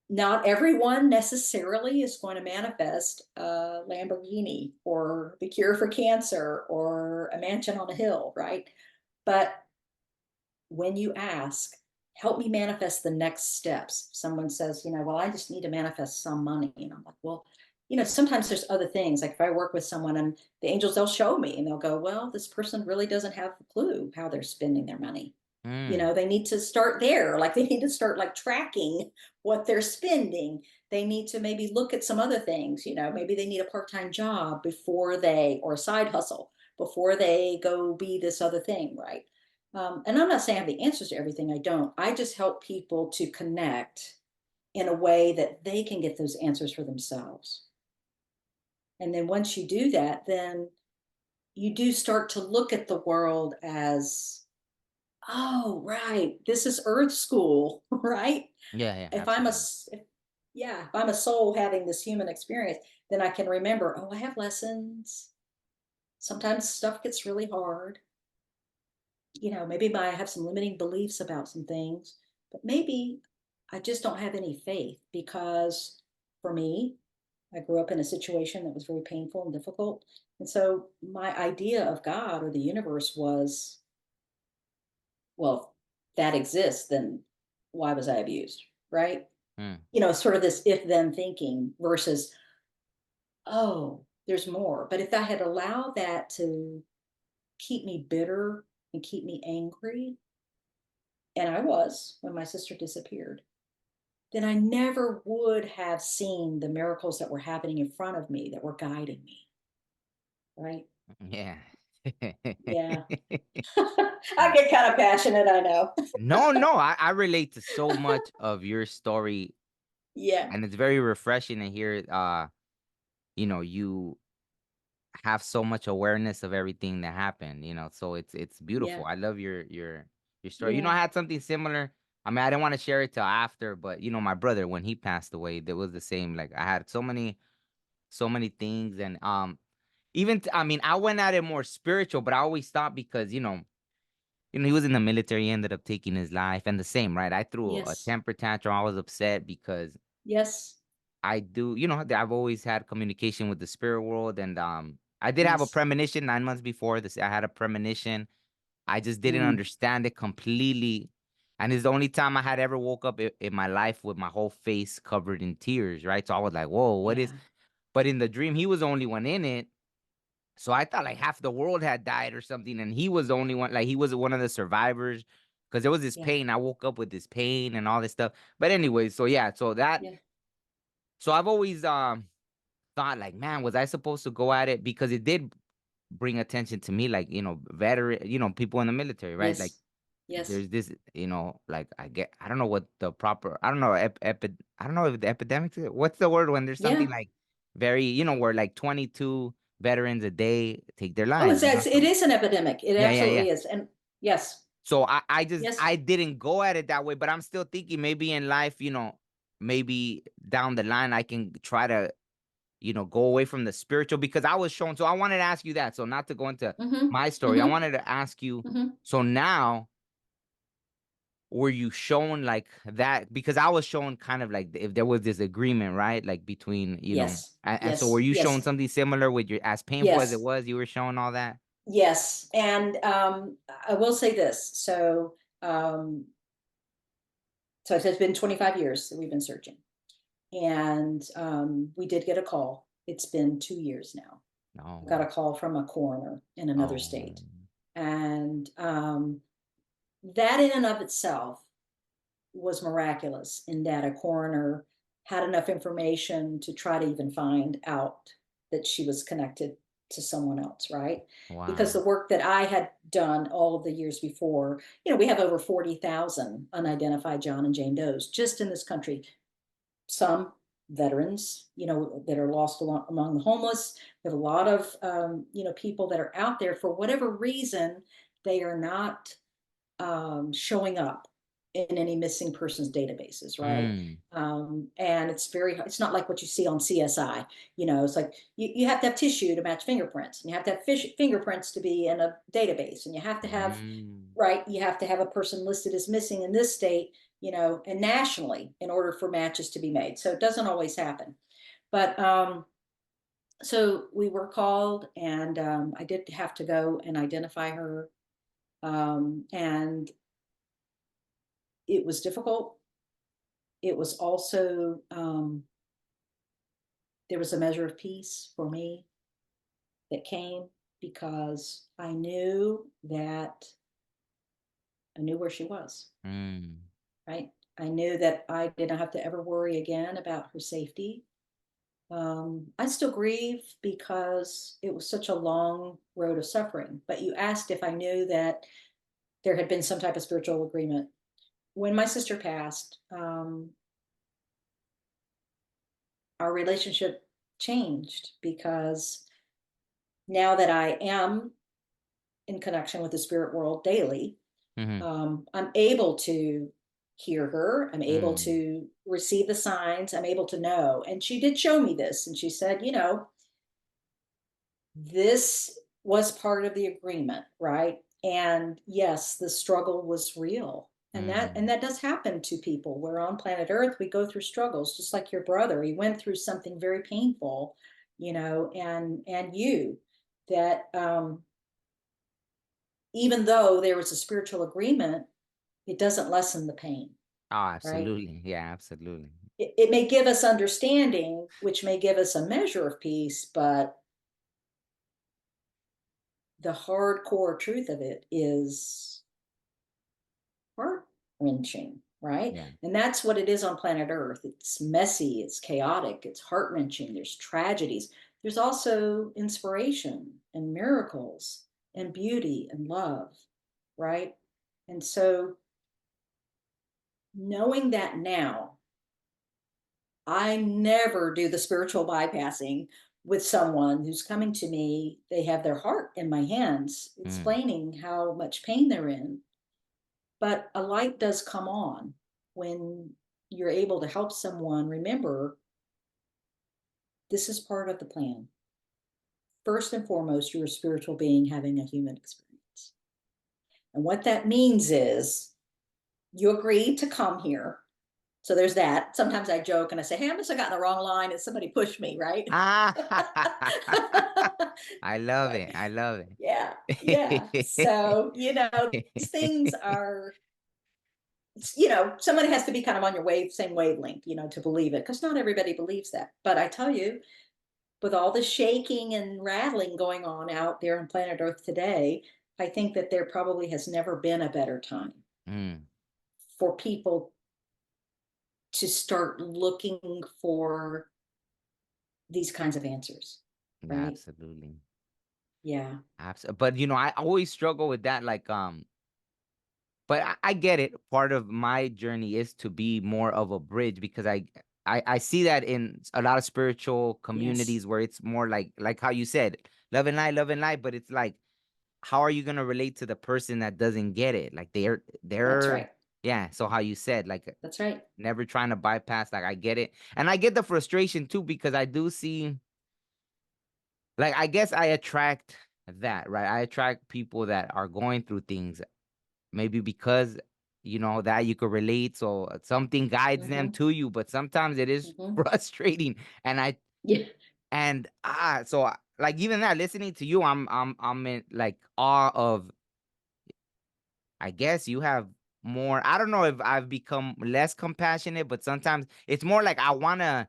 not everyone necessarily is going to manifest a Lamborghini or the cure for cancer or a mansion on a hill, right? But when you ask, help me manifest the next steps. Someone says, well, I just need to manifest some money. And I'm like, well, sometimes there's other things. Like if I work with someone and the angels, they'll show me and they'll go, well, this person really doesn't have a clue how they're spending their money. Mm. They need to start there. Like they need to start like tracking what they're spending. They need to maybe look at some other things. Maybe they need a part-time job before they, or a side hustle before they go be this other thing, right? And I'm not saying I have the answers to everything. I don't. I just help people to connect in a way that they can get those answers for themselves. And then once you do that, then you do start to look at the world as, oh, right, this is Earth School, right? Yeah, yeah, If I'm a, absolutely. yeah, if I'm a soul having this human experience, then I can remember, oh, I have lessons. Sometimes stuff gets really hard. Maybe I have some limiting beliefs about some things, but maybe I just don't have any faith because for me, I grew up in a situation that was very painful and difficult. And so my idea of God or the universe was, well, if that exists, then why was I abused? Right? Mm. Sort of this if then thinking versus, oh, there's more. But if I had allowed that to keep me bitter and keep me angry, and I was when my sister disappeared, then I never would have seen the miracles that were happening in front of me that were guiding me. Right? Yeah. Yeah. I get kind of passionate, I know. No, no, I relate to so much of your story, Yeah. and it's very refreshing to hear you have so much awareness of everything that happened, so it's Yeah. beautiful. I love your story. I Yeah. had something similar. I mean, I didn't want to share it till after, but my brother, when he passed away, that was the same. Like I had so many things, and even I mean, I went at it more spiritual, but I always stopped because he was in the military. He ended up taking his life, and the same, right? I threw a Yes. temper tantrum. I was upset because Yes. I do, I've always had communication with the spirit world, and I did have a Yes. premonition 9 months before this. I had a premonition. I just didn't Mm. understand it completely, and it's the only time I had ever woke up in my life with my whole face covered in tears, right? So I was like, "Whoa, what is?" Yeah. But in the dream, he was the only one in it. So I thought like half the world had died or something, and he was the only one. Like he was one of the survivors, because there was this Yeah. pain. I woke up with this pain and all this stuff. But anyway, so yeah, Yeah. so I've always thought like, man, was I supposed to go at it? Because it did bring attention to me, like, veteran, people in the military, right? Like Yes. Yes. there's this, like I don't know what the proper, I don't know, I don't know if the epidemic, what's the word when there's something Yeah. like very, where like 22 veterans a day take their Oh, lives. it is an epidemic. It Yeah, yeah, yeah. absolutely is. And yes, So I just yes. I didn't go at it that way, but I'm still thinking maybe in life, maybe down the line I can try to, go away from the spiritual because I was shown. So I wanted to ask you that. So not to go into Mm-hmm. my story, I Mm-hmm. wanted to ask you. Mm-hmm. So now, were you shown like that? Because I was shown kind of like if there was this agreement, right? Like between, Yes. and so were Yes. you shown Yes. something similar with your as painful as it Yes. was? You were shown all that. Yes. And I will say this. Um, so it has been 25 years that we've been searching. And we did get a call. It's been 2 years now. Got a No. call from a coroner in another Oh. state. And that in and of itself was miraculous in that a coroner had enough information to try to even find out that she was connected to someone else, right? Because Wow. the work that I had done all of the years before, we have over 40,000 unidentified John and Jane Does just in this country. Some veterans, that are lost among the homeless. We have a lot of, people that are out there for whatever reason, they are not showing up in any missing persons databases, right? Mm. And it's not like what you see on CSI. It's like you have to have tissue to match fingerprints, and you have to have fingerprints to be in a database, and you have to have, Mm. right, you have to have a person listed as missing in this state, and nationally in order for matches to be made. So it doesn't always happen. But so we were called, and I did have to go and identify her. And it was difficult. It was also, there was a measure of peace for me that came because I knew where she was, Mm. right? I knew that I didn't have to ever worry again about her safety. I still grieve because it was such a long road of suffering. But you asked if I knew that there had been some type of spiritual agreement. When my sister passed, our relationship changed because now that I am in connection with the spirit world daily, Mm-hmm. I'm able to hear her. I'm able Mm. to receive the signs. I'm able to know. And she did show me this. And she said, this was part of the agreement, right? And yes, the struggle was real. And Mm. that does happen to people. We're on planet Earth, we go through struggles, just like your brother. He went through something very painful, and you that even though there was a spiritual agreement, it doesn't lessen the pain, Oh, right? absolutely. Yeah, absolutely. It may give us understanding, which may give us a measure of peace, but the hardcore truth of it is heart wrenching, right? Yeah. And that's what it is on planet Earth. It's messy, it's chaotic, it's heart wrenching. There's tragedies. There's also inspiration and miracles and beauty and love, right? And so knowing that now, I never do the spiritual bypassing with someone who's coming to me. They have their heart in my hands, Mm. explaining how much pain they're in. But a light does come on when you're able to help someone remember this is part of the plan. First and foremost, you're a spiritual being having a human experience. And what that means is you agreed to come here. So there's that. Sometimes I joke and I say, hey, I must have gotten the wrong line and somebody pushed me, right? Ah, I love Right. it. I love Yeah. Yeah. it. So, these things are, somebody has to be kind of on your same wavelength, to believe it, because not everybody believes that. But I tell you, with all the shaking and rattling going on out there on planet Earth today, I think that there probably has never been a better time Mm. for people to start looking for these kinds of answers, Yeah, right? absolutely. Yeah. Absolutely. But I always struggle with that. Like, but I get it. Part of my journey is to be more of a bridge because I I see that in a lot of spiritual Yes. communities where it's more like how you said, love and light, but it's like, how are you gonna relate to the person that doesn't get it? Like That's they're right. yeah. So how you said, like, That's right. never trying to bypass, like, I get it. And I get the frustration too, because I do see, like, I guess I attract that, right? I attract people that are going through things, maybe because that you could relate, so something guides them Mm-hmm. to you, but sometimes it is Mm-hmm. frustrating. And Yeah. like, even that, listening to you, I'm in like awe of, I guess you have more. I don't know if I've become less compassionate, but sometimes it's more like I want to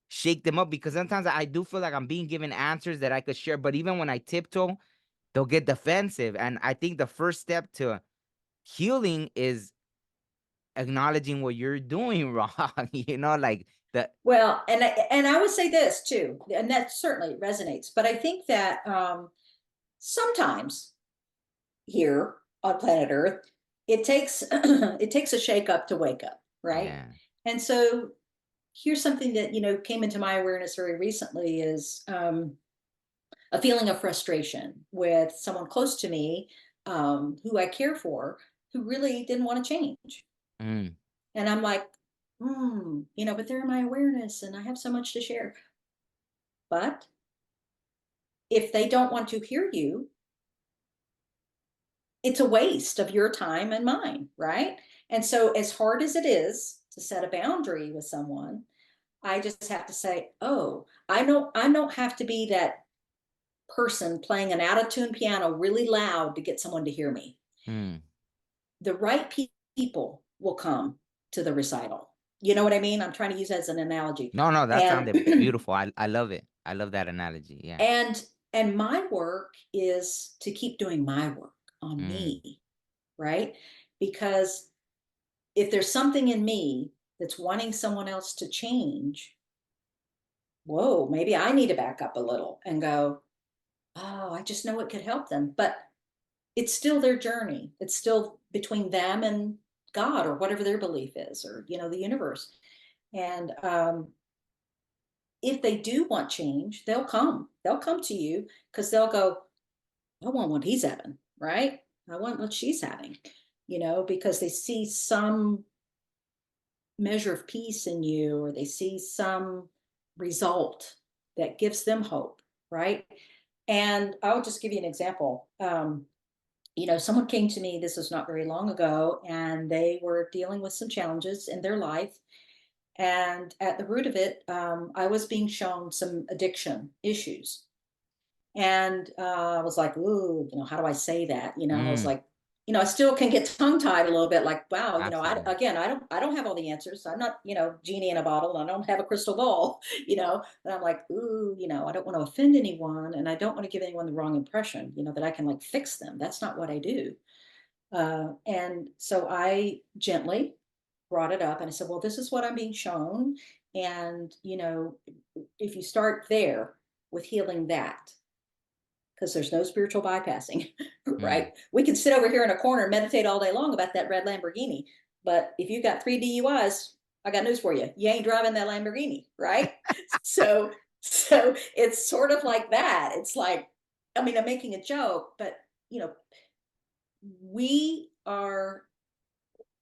shake them up, because sometimes I do feel like I'm being given answers that I could share, but even when I tiptoe, they'll get defensive. And I think the first step to healing is acknowledging what you're doing wrong, like the Well, and I would say this too, and that certainly resonates. But I think that sometimes here on planet Earth, it takes it takes a shake up to wake up, right? yeah. And so here's something that came into my awareness very recently is a feeling of frustration with someone close to me, who I care for, who really didn't want to change. Mm, And I'm like, but they're in my awareness and I have so much to share. But if they don't want to hear you, it's a waste of your time and mine, right? And so, as hard as it is to set a boundary with someone, I just have to say, oh, I don't have to be that person playing an out of tune piano really loud to get someone to hear me. mm. The right people will come to the recital. You know what I mean? I'm trying to use that as an analogy. No, that And sounded beautiful. I love it. I love that analogy. Yeah. and my work is to keep doing my work on Mm, me, right? Because if there's something in me that's wanting someone else to change, whoa, maybe I need to back up a little and go, oh, I just know it could help them. But it's still their journey. It's still between them and God or whatever their belief is, or the universe. And if they do want change, they'll come. They'll come to you because they'll go, I want what he's having, right? I want what she's having, because they see some measure of peace in you, or they see some result that gives them hope, right? And I'll just give you an example. Someone came to me, this was not very long ago, and they were dealing with some challenges in their life. And at the root of it, I was being shown some addiction issues. And I was like, ooh, how do I say that? I was mm. like, I still can get tongue tied a little bit, like, wow, Absolutely. I don't have all the answers. I'm not, genie in a bottle. I don't have a crystal ball, and I'm like, ooh, I don't want to offend anyone. And I don't want to give anyone the wrong impression, that I can like fix them. That's not what I do. And so I gently brought it up and I said, well, this is what I'm being shown. And, if you start there with healing that, because there's no spiritual bypassing, Mm. right? We can sit over here in a corner and meditate all day long about that red Lamborghini. But if you got 3 DUIs, I got news for you. You ain't driving that Lamborghini, right? So it's sort of like that. It's like, I mean, I'm making a joke, but you know, we are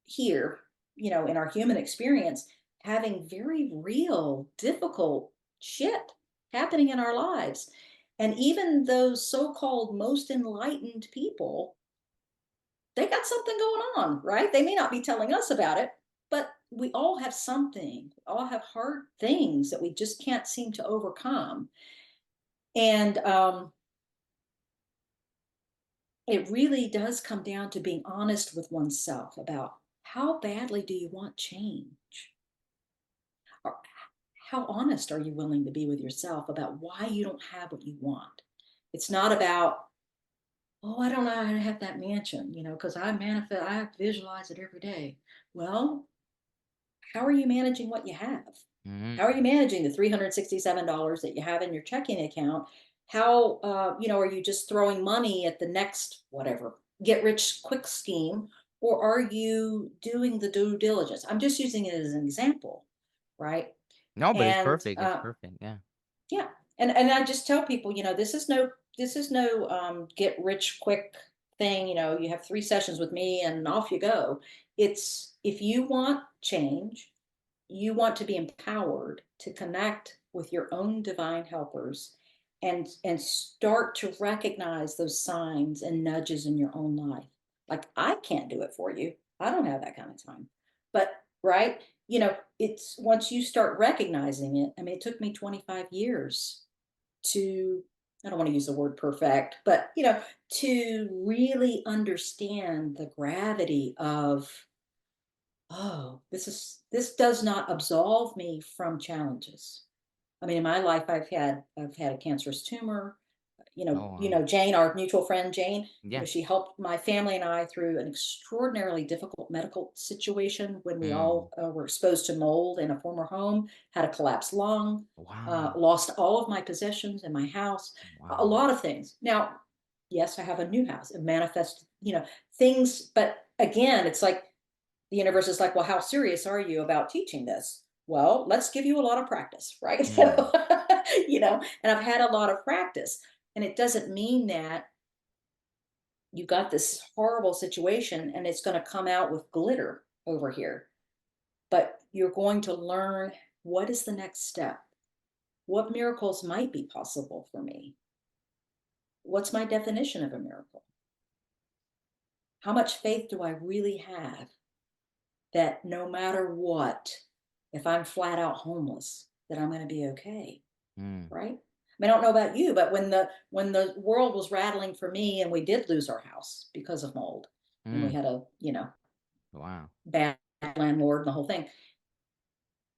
here, in our human experience, having very real, difficult shit happening in our lives. And even those so called most enlightened people, they got something going on, right? They may not be telling us about it, but we all have something. We all have hard things that we just can't seem to overcome. And it really does come down to being honest with oneself about how badly do you want change? Or how honest are you willing to be with yourself about why you don't have what you want? It's not about, oh, I don't know how to have that mansion, because I visualize it every day. Well, how are you managing what you have? How are Mm. you managing the $367 that you have in your checking account? How, are you just throwing money at the next whatever get rich quick scheme, or are you doing the due diligence? I'm just using it as an example, right? No, but it's And perfect. It's perfect. Yeah. yeah, and I just tell people, this is no get rich quick thing. You have 3 sessions with me and off you go. It's if you want change, you want to be empowered to connect with your own divine helpers and start to recognize those signs and nudges in your own life. Like I can't do it for you. I don't have that kind of time. But right, it's once you start recognizing it. I mean, it took me 25 years to, I don't want to use the word perfect, but to really understand the gravity of, oh, this does not absolve me from challenges. I mean, in my life, I've had a cancerous tumor. Oh wow. Jane, our mutual friend Jane. Yeah. She helped my family and I through an extraordinarily difficult medical situation when we Mm. all were exposed to mold in a former home. Had a collapsed lung, Wow. lost all of my possessions in my house, a Wow. lot of things. Now, yes, I have a new house. It manifests, things, but again, it's like the universe is like, well, how serious are you about teaching this? Well, let's give you a lot of practice, right? Mm. So, and I've had a lot of practice. And it doesn't mean that you got this horrible situation and it's going to come out with glitter over here, but you're going to learn what is the next step? What miracles might be possible for me? What's my definition of a miracle? How much faith do I really have that no matter what, if I'm flat out homeless, that I'm going to be okay, Mm. right? I mean, I don't know about you, but when the world was rattling for me and we did lose our house because of mold, and we Mm. had a Wow. bad landlord and the whole thing,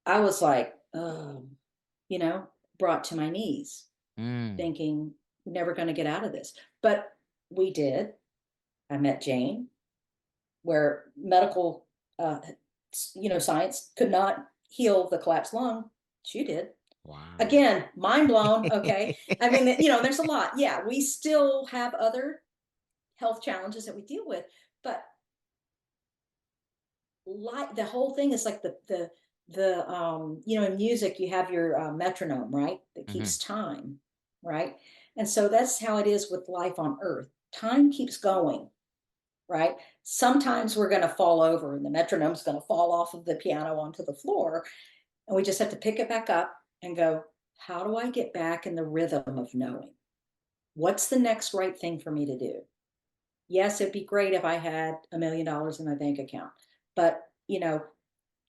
I was like, you know, brought to my knees, Mm. thinking we're never going to get out of this. But we did. I met Jane, where medical, uh, science could not heal the collapsed lung. She did. Wow. Again, mind blown. Okay. I mean, there's a lot. Yeah, we still have other health challenges that we deal with, but like the whole thing is like in music you have your metronome, right, that Mhm. keeps time, right? And so that's how it is with life on earth. Time keeps going, right? Sometimes we're going to fall over and the metronome's going to fall off of the piano onto the floor, and we just have to pick it back up and go, how do I get back in the rhythm of knowing what's the next right thing for me to do? Yes, it'd be great if I had $1 million in my bank account, but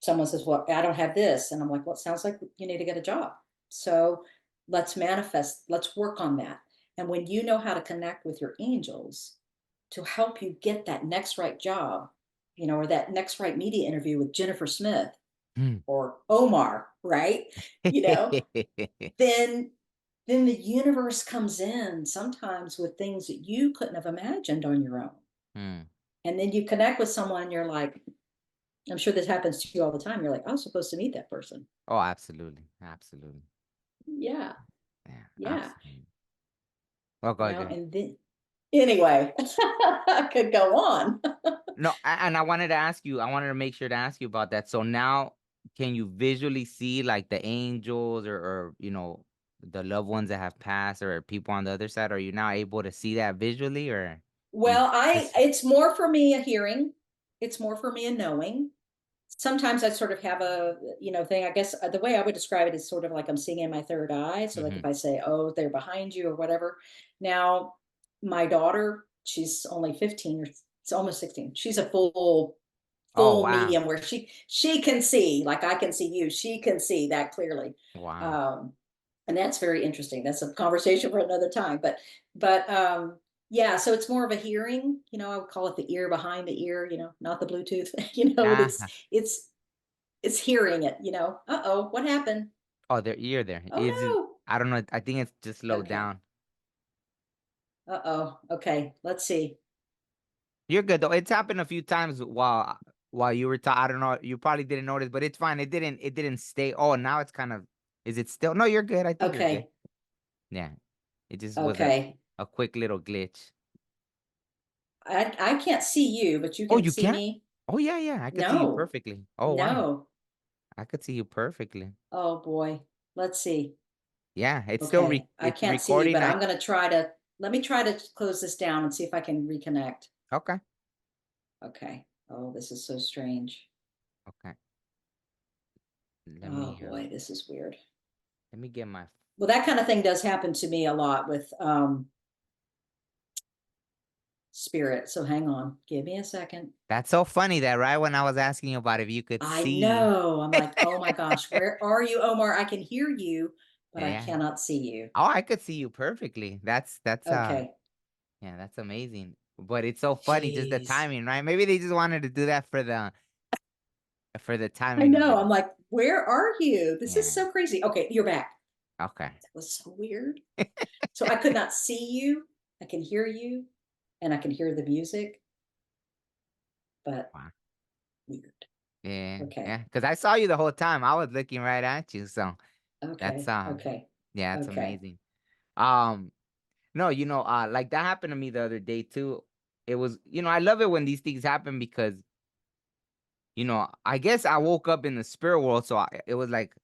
someone says, well, I don't have this. And I'm like, well, it sounds like you need to get a job. So let's manifest, let's work on that. And when you know how to connect with your angels to help you get that next right job, or that next right media interview with Jennifer Smith Mm. or Omar, right? You know, then then the universe comes in sometimes with things that you couldn't have imagined on your own. Mm. And then you connect with someone, and you're like, I'm sure this happens to you all the time. You're like, I was supposed to meet that person. Oh, absolutely. Absolutely. Yeah, Yeah, yeah. absolutely. Oh, go ahead. And then anyway, I could go on. No, and I wanted to ask you, I wanted to make sure to ask you about that. So now, can you visually see like the angels or the loved ones that have passed or people on the other side? Are you now able to see that visually or you Well, I just it's more for me a hearing. It's more for me a knowing. Sometimes I sort of have a thing. I guess the way I would describe it is sort of like I'm seeing in my third eye. So like if hmm I say, "Oh, they're behind you" or whatever. Now, my daughter, she's only 15 or it's almost 16. She's a Oh, full wow. medium where she can see, like I can see you. She can see that clearly. Wow. Um, and that's very interesting. That's a conversation for another time. But yeah, so it's more of a hearing. I would call it the ear behind the ear. Not the Bluetooth. It's Ah. it's it's hearing it. Uh-oh, what happened? Oh, their ear there. Is it Oh I don't know. I think it's just no. slowed Okay. down. Uh-oh. Okay. Let's see. You're good though. It's happened a few times while you were talking. I don't know. You probably didn't notice, but it's fine. It didn't stay. Oh, now it's kind of. Is it still? No, you're good. I think you're good. Okay. Yeah. It just was a Okay. a quick little glitch. I can't see you, but you Oh, can you see can't? me. Oh yeah, yeah. I could see you No. perfectly. Oh wow. No. I could see you perfectly. Oh boy. Let's see. Yeah, Okay. I it's can't see you, recording. but I'm going to try to, let me try to close this down and see if I can reconnect. Okay. Okay. Oh, this is so strange. Okay. Oh boy, this is weird. Let me get my. Well, that kind of thing does happen to me a lot with spirit. So hang on. Give me a second. That's so funny that right when I was asking you about if you could I see. know. I'm like, oh my gosh, where are you, Omar? I can hear you, but I Yeah. cannot see you. Oh, I could see you perfectly. That's Okay. yeah, that's amazing. But it's so funny, just the Jeez. timing, right? Maybe they just wanted to do that for the I timing of know. it. I'm like, where are you? This is Yeah. so crazy. Okay, you're back. Okay. That was so weird. So I could not see you. I can hear you and I can hear the music, but Wow. weird. Yeah. Okay. Yeah. Because I saw you the whole time. I was looking right at you. So that's Okay. Okay. yeah, that's Okay. amazing. No, like that happened to me the other day too. It was, I love it when these things happen because, I guess I woke up in the spirit world. So it was like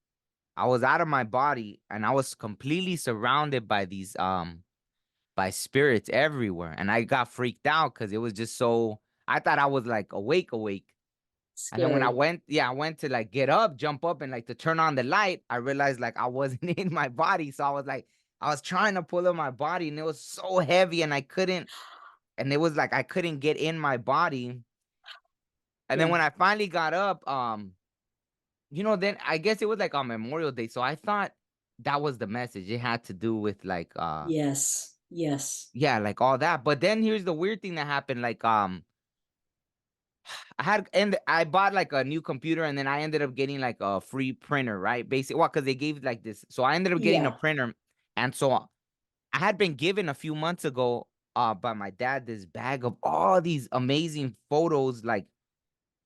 I was out of my body and I was completely surrounded by these, by spirits everywhere. And I got freaked out because it was just so, I thought I was like awake. And then when Scary. I went to like get up, jump up and like to turn on the light, I realized like I wasn't in my body. So I was like, I was trying to pull up my body and it was so heavy and I couldn't, and it was like I couldn't get in my body. And then Yeah. when I finally got up, then I guess it was like on Memorial Day. So I thought that was the message. It had to do with like Yes. Yes. yeah, like all that. But then here's the weird thing that happened. Like I bought like a new computer and then I ended up getting like a free printer, right? Basically, well, because they gave like this. So I ended up getting a Yeah. printer. And so I had been given a few months ago by my dad this bag of all these amazing photos, like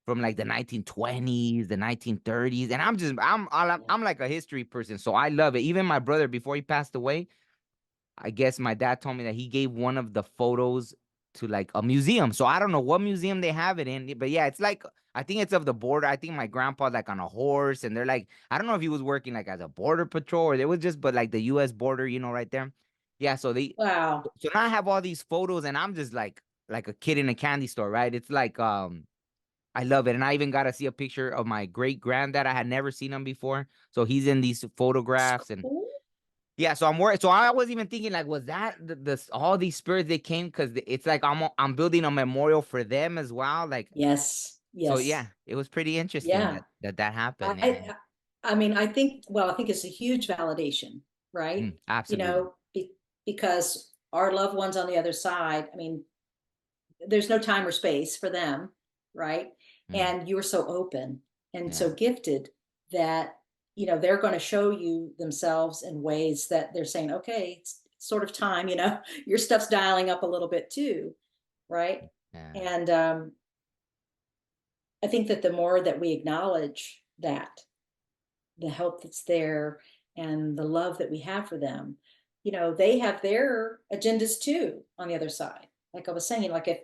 from like the 1920s, the 1930s. And Yeah. I'm like a history person, so I love it. Even my brother, before he passed away, I guess my dad told me that he gave one of the photos to like a museum. So I don't know what museum they have it in, but yeah, it's like I think it's of the border. I think my grandpa's like on a horse, and they're like, I don't know if he was working like as a border patrol or it was just but like the US border, right there. Yeah, Wow. so now I have all these photos and I'm just like a kid in a candy store, right? It's like I love it. And I even got to see a picture of my great granddad. I had never seen him before. So he's in these That's photographs and cool. yeah, so I'm worried. So I was even thinking, like, was that all these spirits they came because it's like I'm building a memorial for them as well. Like, Yes. so Yes. yeah, it was pretty interesting Yeah. that happened. I, And I mean, I think, well, I think it's a huge validation, right? You absolutely, know, because our loved ones on the other side, I mean, there's no time or space for them, right? mm, And you were so open and yeah, so gifted that, they're going to show you themselves in ways that they're saying, okay, it's sort of time, your stuff's dialing up a little bit too, right? yeah, And I think that the more that we acknowledge that, the help that's there and the love that we have for them, they have their agendas too on the other side. Like I was saying, like if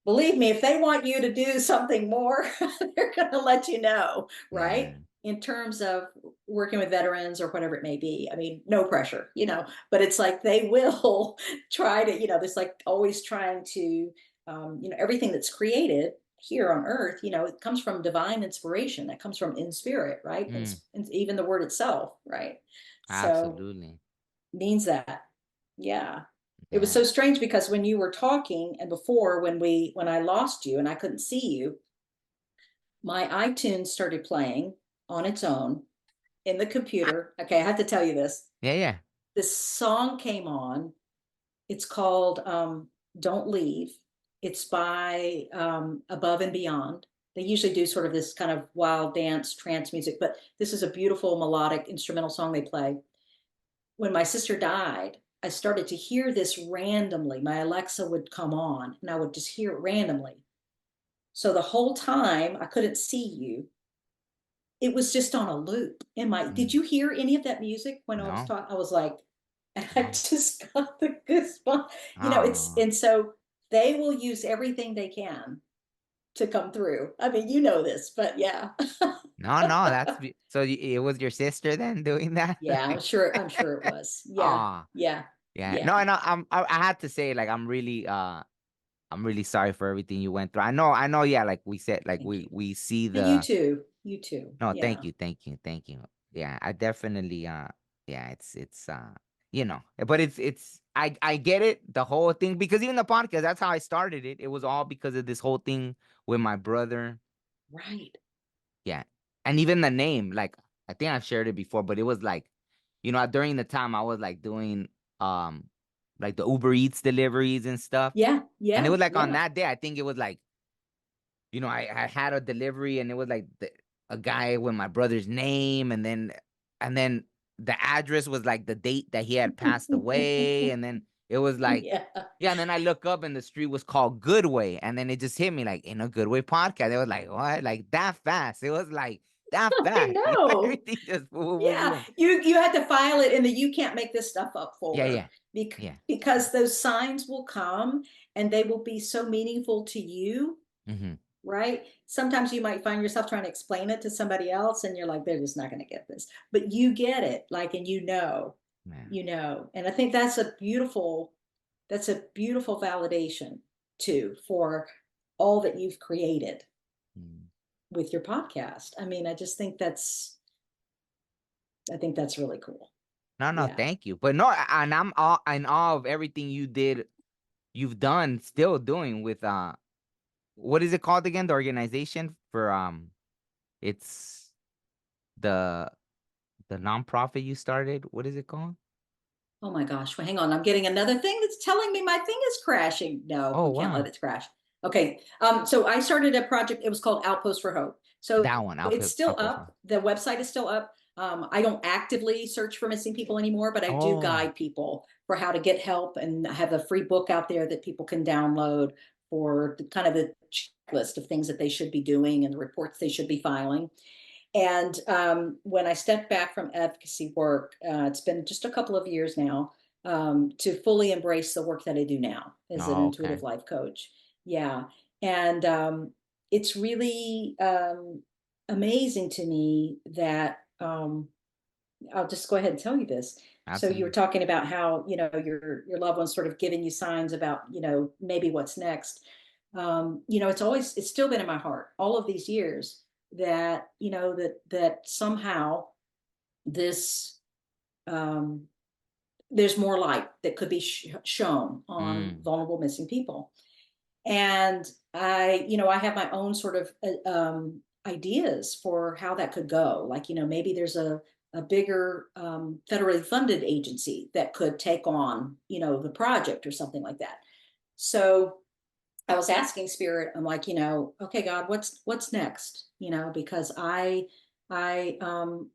believe me, if they want you to do something more, they're going to let you know, right? yeah, In terms of working with veterans or whatever it may be. I mean, no pressure, but it's like they will try to, there's like always trying to, everything that's created here on earth, it comes from divine inspiration that comes from in spirit, right? mm, And even the word itself, right? So absolutely, means that. Yeah. It was yeah, so strange because when you were talking and before when I lost you and I couldn't see you, my iTunes started playing on its own in the computer. Okay, I have to tell you this. yeah. This song came on. It's called Don't Leave. It's by Above and Beyond. They usually do sort of this kind of wild dance trance music, but this is a beautiful melodic instrumental song they play. When my sister died, I started to hear this randomly. My Alexa would come on and I would just hear it randomly. So the whole time I couldn't see you. It was just on a loop. Did Mm, you hear any of that music when I was no, talking? I was like, and I no, just got the goosebumps. oh, And so they will use everything they can to come through. I mean, you know this, but yeah. No, no, so it was your sister then doing that? Yeah, I'm sure it was. Yeah. Ah, Yeah. yeah. Yeah. No, and I had to say, like, I'm really sorry for everything you went through. I know, yeah, like we said, like Thank you. we see And you the too. You too. no, Yeah. thank you. Yeah, I definitely yeah, it's you know, but it's I get it, the whole thing, because even the podcast, that's how I started it. It was all because of this whole thing with my brother. Right. Yeah. And even the name, like, I think I've shared it before, but it was like, during the time I was like doing um like the Uber Eats deliveries and stuff. Yeah. And it Yeah. was like on Yeah. that day, I think it was like, I had a delivery, and it was like a guy with my brother's name, and then the address was like the date that he had passed away, and then it was like, Yeah. yeah, and then I look up and the street was called Goodway, and then it just hit me like, in a Goodway podcast. It was like, what? Like that fast. It was like that I fast. know. Everything just boom, boom, Yeah. boom. You had to file it in the you can't make this stuff up Yeah, folder yeah, yeah. because those signs will come and they will be so meaningful to you, Mm-hmm. right? Sometimes you might find yourself trying to explain it to somebody else and you're like, they're just not going to get this. But you get it, like, and Man. you know. And I think that's a beautiful validation too for all that you've created Mm. with your podcast. I mean, I think that's really cool. No, no, Yeah. thank you. But no, and I'm all in awe of everything you've done, still doing with what is it called again? The organization for it's the the nonprofit you started. What is it called? Oh my gosh. Well, hang on. I'm getting another thing that's telling me my thing is crashing. No, Oh we can't let wow, it crash. Okay. So I started a project. It was called Outpost for Hope. So that one. it's still Outpost one. up. The website is still up. I don't actively search for missing people anymore, but I do Oh, guide people for how to get help, and I have a free book out there that people can download for kind of the checklist of things that they should be doing and the reports they should be filing. And when I stepped back from advocacy work, it's been just a couple of years now, to fully embrace the work that I do now as an oh, intuitive okay. life coach. Yeah. And it's really amazing to me that I'll just go ahead and tell you this. So you were Absolutely. talking about how, your loved ones sort of giving you signs about, maybe what's next. It's still been in my heart all of these years that, that somehow this, um, there's more light that could be shown on Mm, vulnerable missing people. And I have my own sort of ideas for how that could go. Like, maybe there's a bigger federally funded agency that could take on, the project or something like that. So I was asking Spirit, I'm like, okay, God, what's next? Because I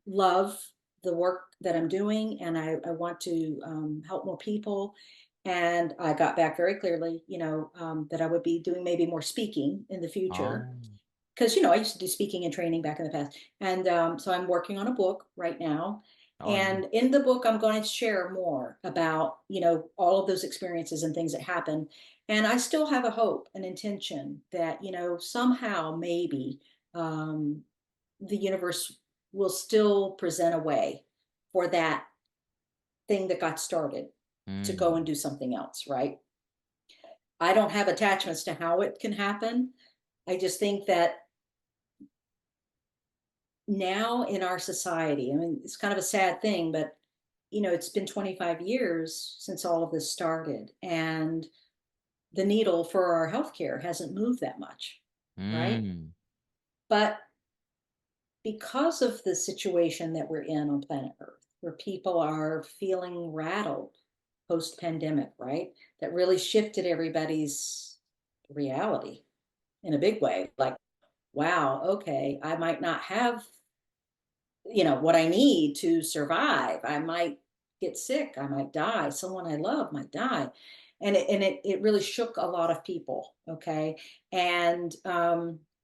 love the work that I'm doing, and I want to help more people. And I got back very clearly, that I would be doing maybe more speaking in the future, oh, because I used to do speaking and training back in the past. And so I'm working on a book right now. oh, nice. And in the book, I'm going to share more about, all of those experiences and things that happen. And I still have a hope and intention that, somehow maybe the universe will still present a way for that thing that got started to go and Mm, do something else, right? I don't have attachments to how it can happen. I just think that now in our society, I mean, it's kind of a sad thing, but it's been 25 years since all of this started, and the needle for our healthcare hasn't moved that much, right? mm, But because of the situation that we're in on planet Earth, where people are feeling rattled post pandemic, right? That really shifted everybody's reality in a big way. Like, wow, okay, I might not have what I need to survive. I might get sick, I might die, someone I love might die. And it really shook a lot of people, okay? And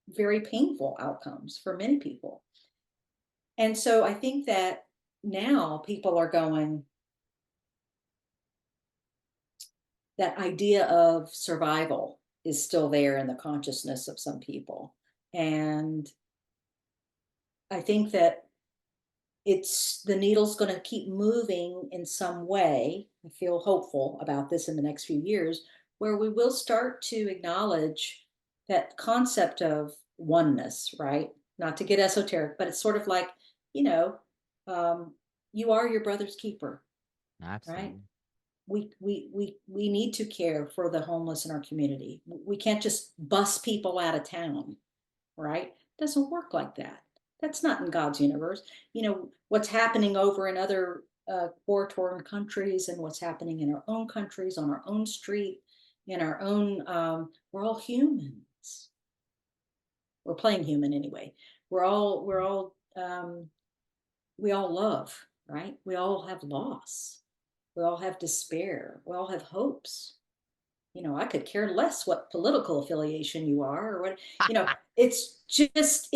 very painful outcomes for many people. And so I think that now people are going, that idea of survival is still there in the consciousness of some people. And I think that the needle's going to keep moving in some way. I feel hopeful about this in the next few years, where we will start to acknowledge that concept of oneness, right? Not to get esoteric, but it's sort of like, you know, um, you are your brother's keeper, right? Absolutely. We need to care for the homeless in our community. We can't just bus people out of town, right? It doesn't work like that. That's not in God's universe. What's happening over in other war-torn countries and what's happening in our own countries, on our own street, in our own, we're all humans. We're playing human anyway. We all love, right? We all have loss. We all have despair. We all have hopes. I could care less what political affiliation you are or what, it's just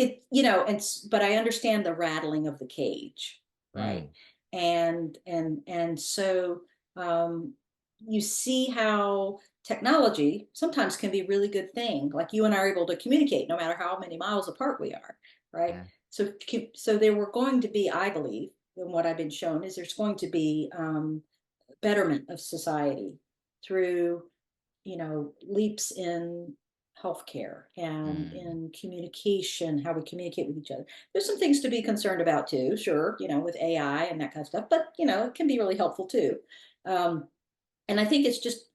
but I understand the rattling of the cage, right? Mm, And so um you see how technology sometimes can be a really good thing. Like you and I are able to communicate no matter how many miles apart we are, right? yeah. So there were going to be, I believe, and what I've been shown is there's going to be betterment of society through leaps in healthcare and Mm, in communication, how we communicate with each other. There's some things to be concerned about too, sure, with AI and that kind of stuff, but it can be really helpful too. Um, and I think it's just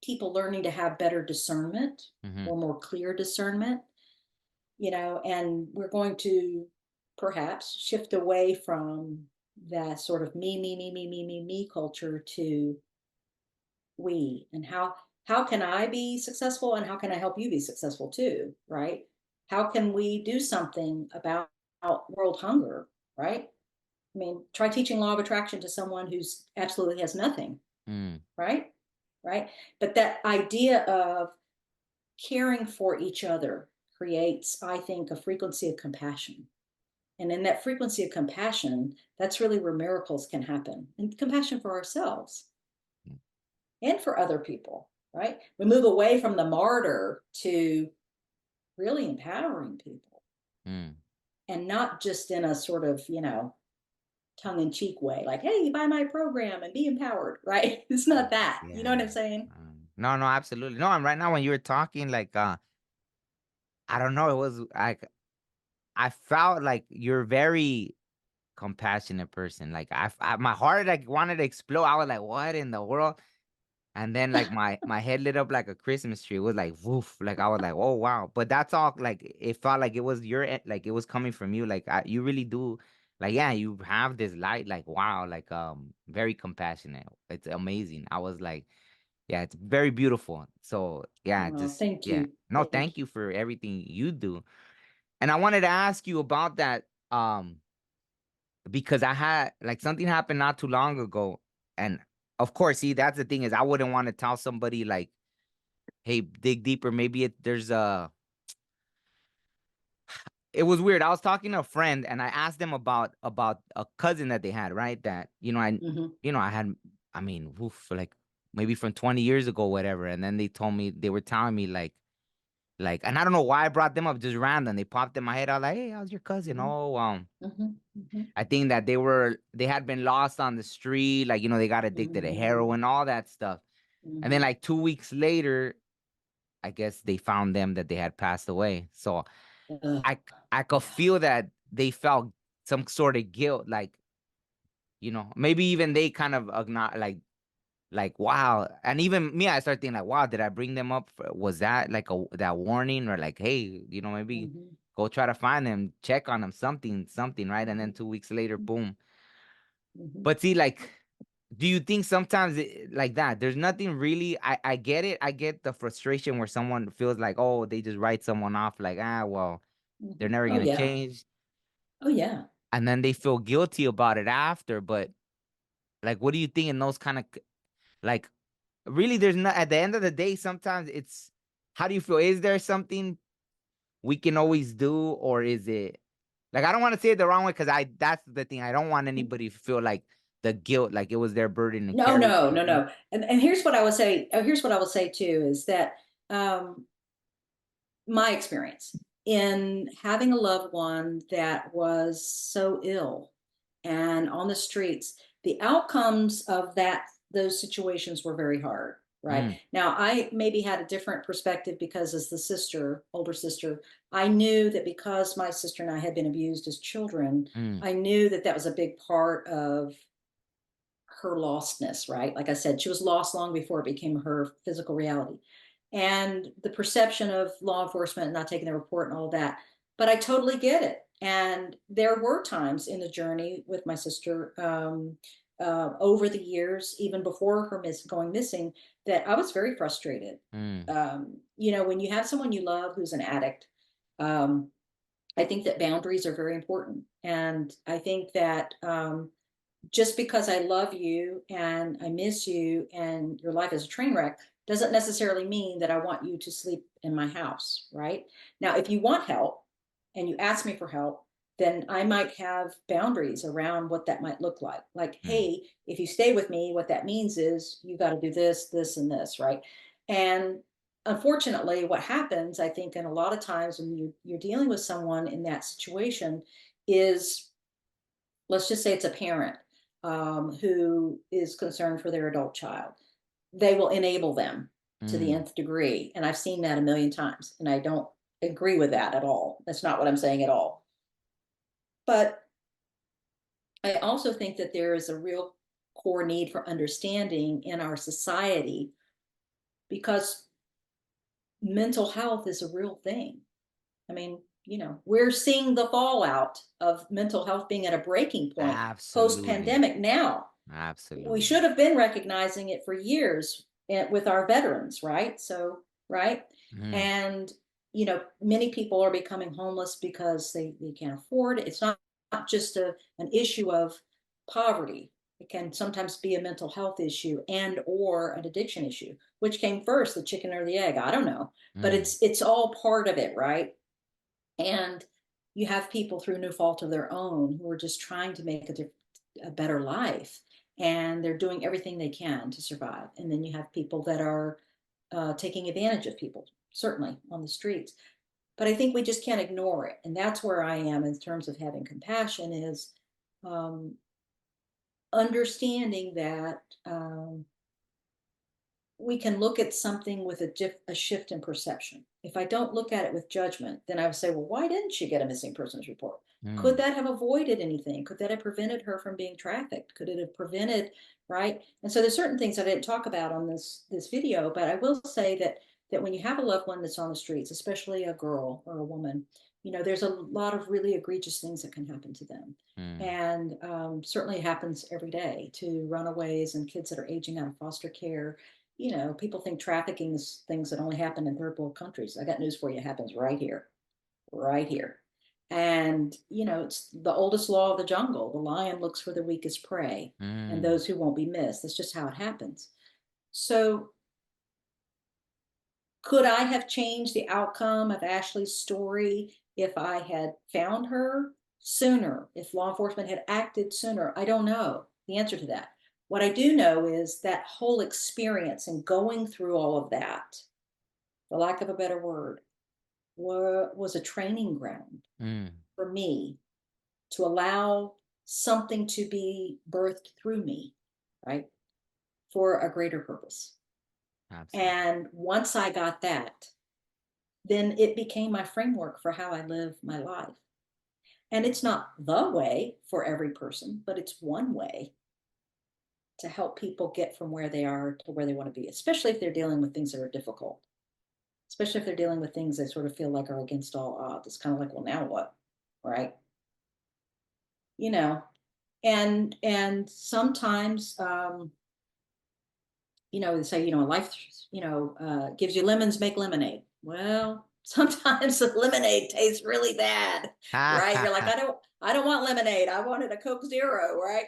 people learning to have better discernment mm-hmm. or more clear discernment, and we're going to perhaps shift away from that sort of me culture to we, and how can I be successful and how can I help you be successful too, right? How can we do something about world hunger, right? I mean, try teaching law of attraction to someone who's absolutely has nothing, Mm, right? Right? But that idea of caring for each other creates, I think, a frequency of compassion. And in that frequency of compassion, that's really where miracles can happen, and compassion for ourselves and for other people, right? We move away from the martyr to really empowering people, mm. and not just in a sort of, tongue in cheek way, like, hey, buy my program and be empowered, right? It's not that. You know what Yeah. I'm saying? No, no, absolutely. No, and right now when you were talking, like, I don't know, it was like I felt like you're very compassionate person. Like my heart like wanted to explode. I was like, what in the world? And then like my head lit up like a Christmas tree. It was like woof. Like I was like, oh wow. But that's all. Like it felt like it was like it was coming from you. Like you really do. Like yeah, you have this light. Like wow. Like very compassionate. It's amazing. I was like, yeah, it's very beautiful. So yeah, Oh, just thank yeah. you. No, Thank thank you. you for everything you do. And I wanted to ask you about that. Because I had like something happened not too long ago, and of course, see, that's the thing is I wouldn't want to tell somebody like, "Hey, dig deeper." Maybe there's a. It was weird. I was talking to a friend, and I asked them about a cousin that they had, right? That Hmm. I had. I mean, woof, like maybe from 20 years ago, whatever. And then they were telling me like, and I don't know why I brought them up, just random. They popped in my head. I was like, "Hey, how's your cousin?" Hmm. Oh, Hmm. Hmm. I think that they had been lost on the street, like they got addicted to Hmm. heroin, all that stuff. And then Hmm. like 2 weeks later, I guess they found them that they had passed away. So I I could Yeah. feel that they felt some sort of guilt, like maybe even they kind of acknowledge, like wow. And even me, I started thinking like, wow, did I bring them up? Was that like that warning or like, hey, maybe Hmm. go try to find them, check on them, something, right? And then 2 weeks later, boom. Hmm. But see, like, do you think sometimes like that? There's nothing really. I get it. I get the frustration where someone feels like, oh, they just write someone off, like, well, they're Hmm. never Oh gonna yeah. change, Oh yeah. and then they feel guilty about it after. But like, what do you think in those kind of like? Really, there's not. At the end of the day, sometimes it's. How do you feel? Is there something we can always do, or is it like I don't want to say it the wrong way because that's the thing. I don't want anybody to feel like the guilt, like it was their burden to No, carry. no, no, no. And here's what I would say. Here's what I will say too is that my experience in having a loved one that was so ill and on the streets, the outcomes of those situations were very hard. Right. Now, I maybe had a different perspective because as the sister, older sister, I knew that because my sister and I had been abused as children, I knew that that was a big part of her lostness, right? Like I said, she was lost long before it became her physical reality. And the perception of law enforcement not taking the report and all that. But I totally get it. And there were times in the journey with my sister over the years, even before her going missing, that I was very frustrated. When you have someone you love who's an addict, I think that boundaries are very important. And I think that just because I love you and I miss you and your life is a train wreck doesn't necessarily mean that I want you to sleep in my house, right? Now, if you want help and you ask me for help, then I might have boundaries around what that might look like. Like, hey, if you stay with me, what that means is you got to do this, this, and this, right? And unfortunately, what happens, I think, in a lot of times when you're dealing with someone in that situation is, let's just say it's a parent who is concerned for their adult child. They will enable them to the nth degree. And I've seen that a million times. And I don't agree with that at all. That's not what I'm saying at all. But I also think that there is a real core need for understanding in our society because mental health is a real thing. I mean, we're seeing the fallout of mental health being at a breaking point post pandemic now. Absolutely. We should have been recognizing it for years with our veterans, right? So, right. And, many people are becoming homeless because they can't afford it. It's not just an issue of poverty. It can sometimes be a mental health issue and or an addiction issue. Which came first, the chicken or the egg? I don't know. But it's all part of it, right? And you have people through no fault of their own who are just trying to make a better life. And they're doing everything they can to survive. And then you have people that are taking advantage of people, certainly on the streets. But I think we just can't ignore it. And that's where I am in terms of having compassion is understanding that we can look at something with a shift in perception. If I don't look at it with judgment, then I would say, well, why didn't she get a missing persons report? Could that have avoided anything? Could that have prevented her from being trafficked? Could it have prevented, right? And so there's certain things I didn't talk about on this video, but I will say that when you have a loved one that's on the streets, especially a girl or a woman, there's a lot of really egregious things that can happen to them. And certainly happens every day to runaways and kids that are aging out of foster care. People think trafficking is things that only happen in third world countries. I got news for you. It happens right here, right here. And, it's the oldest law of the jungle. The lion looks for the weakest prey and those who won't be missed. That's just how it happens. So could I have changed the outcome of Ashley's story if I had found her sooner, if law enforcement had acted sooner? I don't know the answer to that. What I do know is that whole experience and going through all of that, for lack of a better word, was a training ground for me to allow something to be birthed through me, right, for a greater purpose. Absolutely. And once I got that, then it became my framework for how I live my life. And it's not the way for every person, but it's one way to help people get from where they are to where they want to be, especially if they're dealing with things that are difficult, especially if they're dealing with things they sort of feel like are against all odds. It's kind of like, well, now what? Right. And sometimes, they say, life, gives you lemons, make lemonade. Well, sometimes the lemonade tastes really bad, right? You're like, I don't want lemonade. I wanted a Coke Zero, right?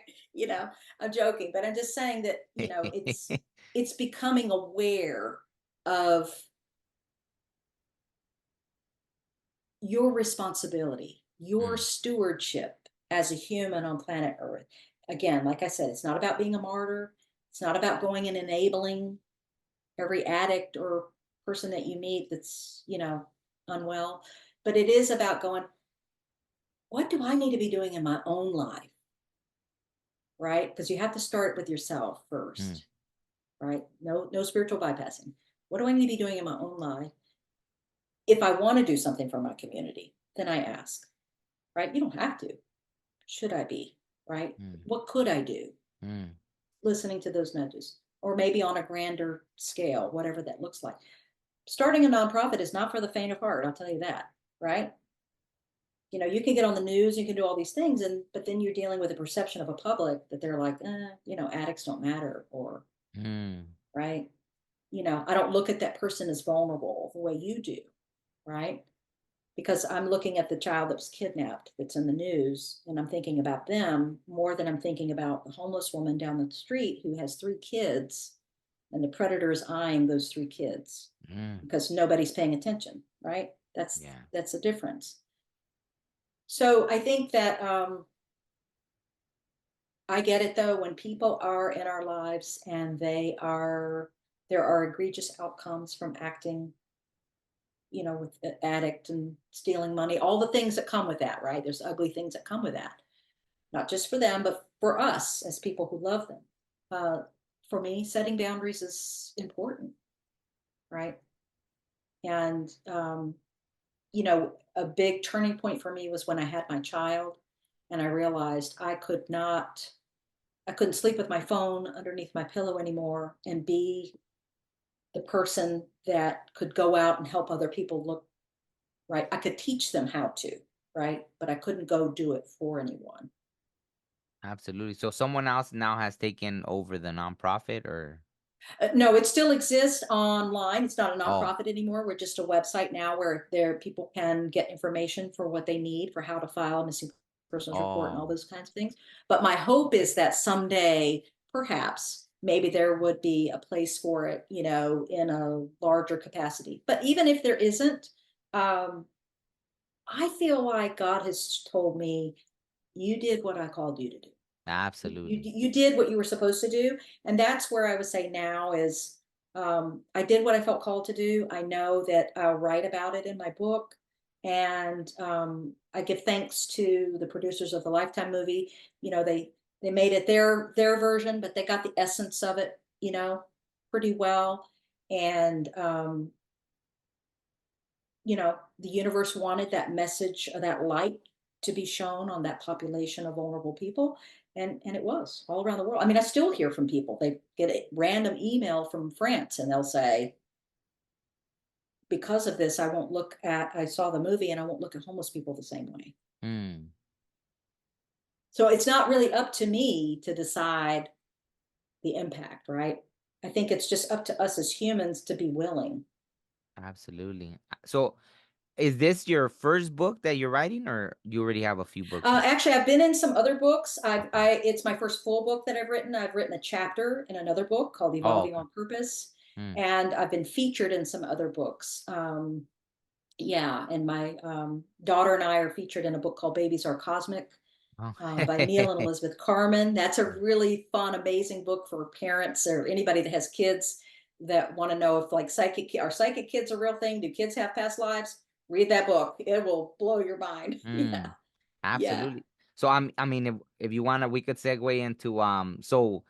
I'm joking, but I'm just saying that, it's becoming aware of your responsibility, your stewardship as a human on planet Earth. Again, like I said, it's not about being a martyr. It's not about going and enabling every addict or person that you meet that's, unwell, but it is about going, what do I need to be doing in my own life? Right? Because you have to start with yourself Mm. first, right? No spiritual bypassing. What do I need to be doing in my own life? If I want to do something for my community, then I ask, right? You don't have to. Should I be? Right? Mm. What could I do? Mm. Listening to those nudges, or maybe on a grander scale, whatever that looks like. Starting a nonprofit is not for the faint of heart, I'll tell you that, right? You can get on the news, you can do all these things, but then you're dealing with a perception of a public that they're like, addicts don't matter, or Mm. right, I don't look at that person as vulnerable the way you do, right? Because I'm looking at the child that was kidnapped that's in the news, and I'm thinking about them more than I'm thinking about the homeless woman down the street who has 3 kids, and the predator is eyeing those 3 kids Mm. because nobody's paying attention, right? That's Yeah. that's a difference. So I think that I get it though when people are in our lives and there are egregious outcomes from acting, with addict and stealing money, all the things that come with that, right? There's ugly things that come with that, not just for them, but for us as people who love them. Uh, for me, setting boundaries is important, right? And a big turning point for me was when I had my child, and I realized I couldn't sleep with my phone underneath my pillow anymore and be the person that could go out and help other people look right. I could teach them how to, right? But I couldn't go do it for anyone. Absolutely. So someone else now has taken over the nonprofit, or No, it still exists online. It's not a oh, nonprofit anymore. We're just a website now where people can get information for what they need for how to file a missing persons report and all oh, those kinds of things. But my hope is that someday, perhaps, maybe there would be a place for it, in a larger capacity. But even if there isn't, um, I feel like God has told me, you did what I called you to do. You absolutely. you did what you were supposed to do, and that's where I would say now is, I did what I felt called to do. I know that I'll write about it in my book, and I give thanks to the producers of the Lifetime movie. They made it their version, but they got the essence of it, pretty well. And the universe wanted that message, that light to be shown on that population of vulnerable people. And it was all around the world. I mean, I still hear from people. They get a random email from France and they'll say, because of this, I saw the movie and I won't look at homeless people the same way. Mm. So it's not really up to me to decide the impact, right? I think it's just up to us as humans to be willing. Absolutely. So is this your first book that you're writing, or you already have a few books out? Actually, I've been in some other books. Okay. It's my first full book that I've written. I've written a chapter in another book called Oh, Evolving okay. on Purpose, Mm. and I've been featured in some other books. Yeah, and my daughter and I are featured in a book called Babies Are Cosmic, Oh. by Neil and Elizabeth Carmen. That's a Yeah. really fun, amazing book for parents or anybody that has kids that want to know if like psychic kids a real thing? Do kids have past lives? Read that book. It will blow your mind. Yeah. Mm. Yeah. Absolutely. So I mean, if you wanna, we could segue into so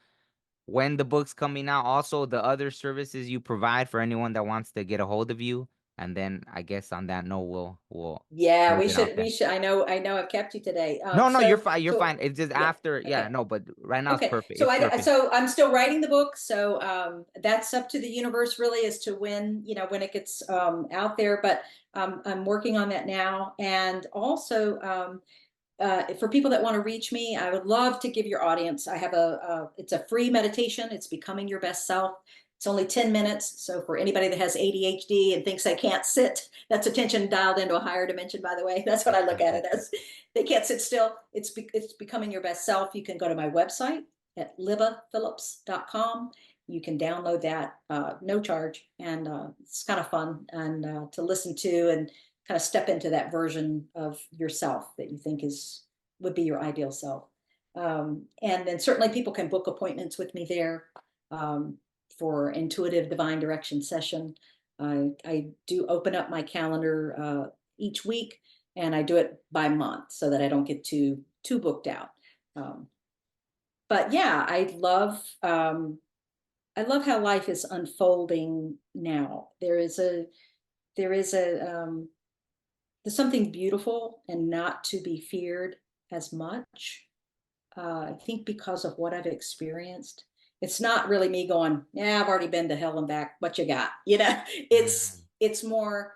when the book's coming out, also the other services you provide for anyone that wants to get a hold of you, and then I guess on that note, we'll Yeah, close it out we there. should. I know I've kept you today. No, no, you're So, fine. You're so fine. It's just yeah. after, yeah, Okay. no, but right now it's Okay. perfect. It's perfect. So I'm still writing the book. So, that's up to the universe really as to when it gets, out there, but, I'm working on that now. And also, for people that want to reach me, I would love to give your audience. I have it's a free meditation. It's becoming your best self. It's only 10 minutes. So for anybody that has ADHD and thinks they can't sit, that's attention dialed into a higher dimension, by the way. That's what I look at it as. They can't sit still. It's becoming your best self. You can go to my website at libbaphillips.com. You can download that, no charge. And it's kind of fun and to listen to and kind of step into that version of yourself that you think would be your ideal self. And then certainly people can book appointments with me there, for intuitive divine direction session. I do open up my calendar each week, and I do it by month so that I don't get too booked out. Um, but yeah, I love how life is unfolding now. There is there's something beautiful and not to be feared as much. I think because of what I've experienced, it's not really me going, yeah, I've already been to hell and back. What you got? You know, Mm. it's more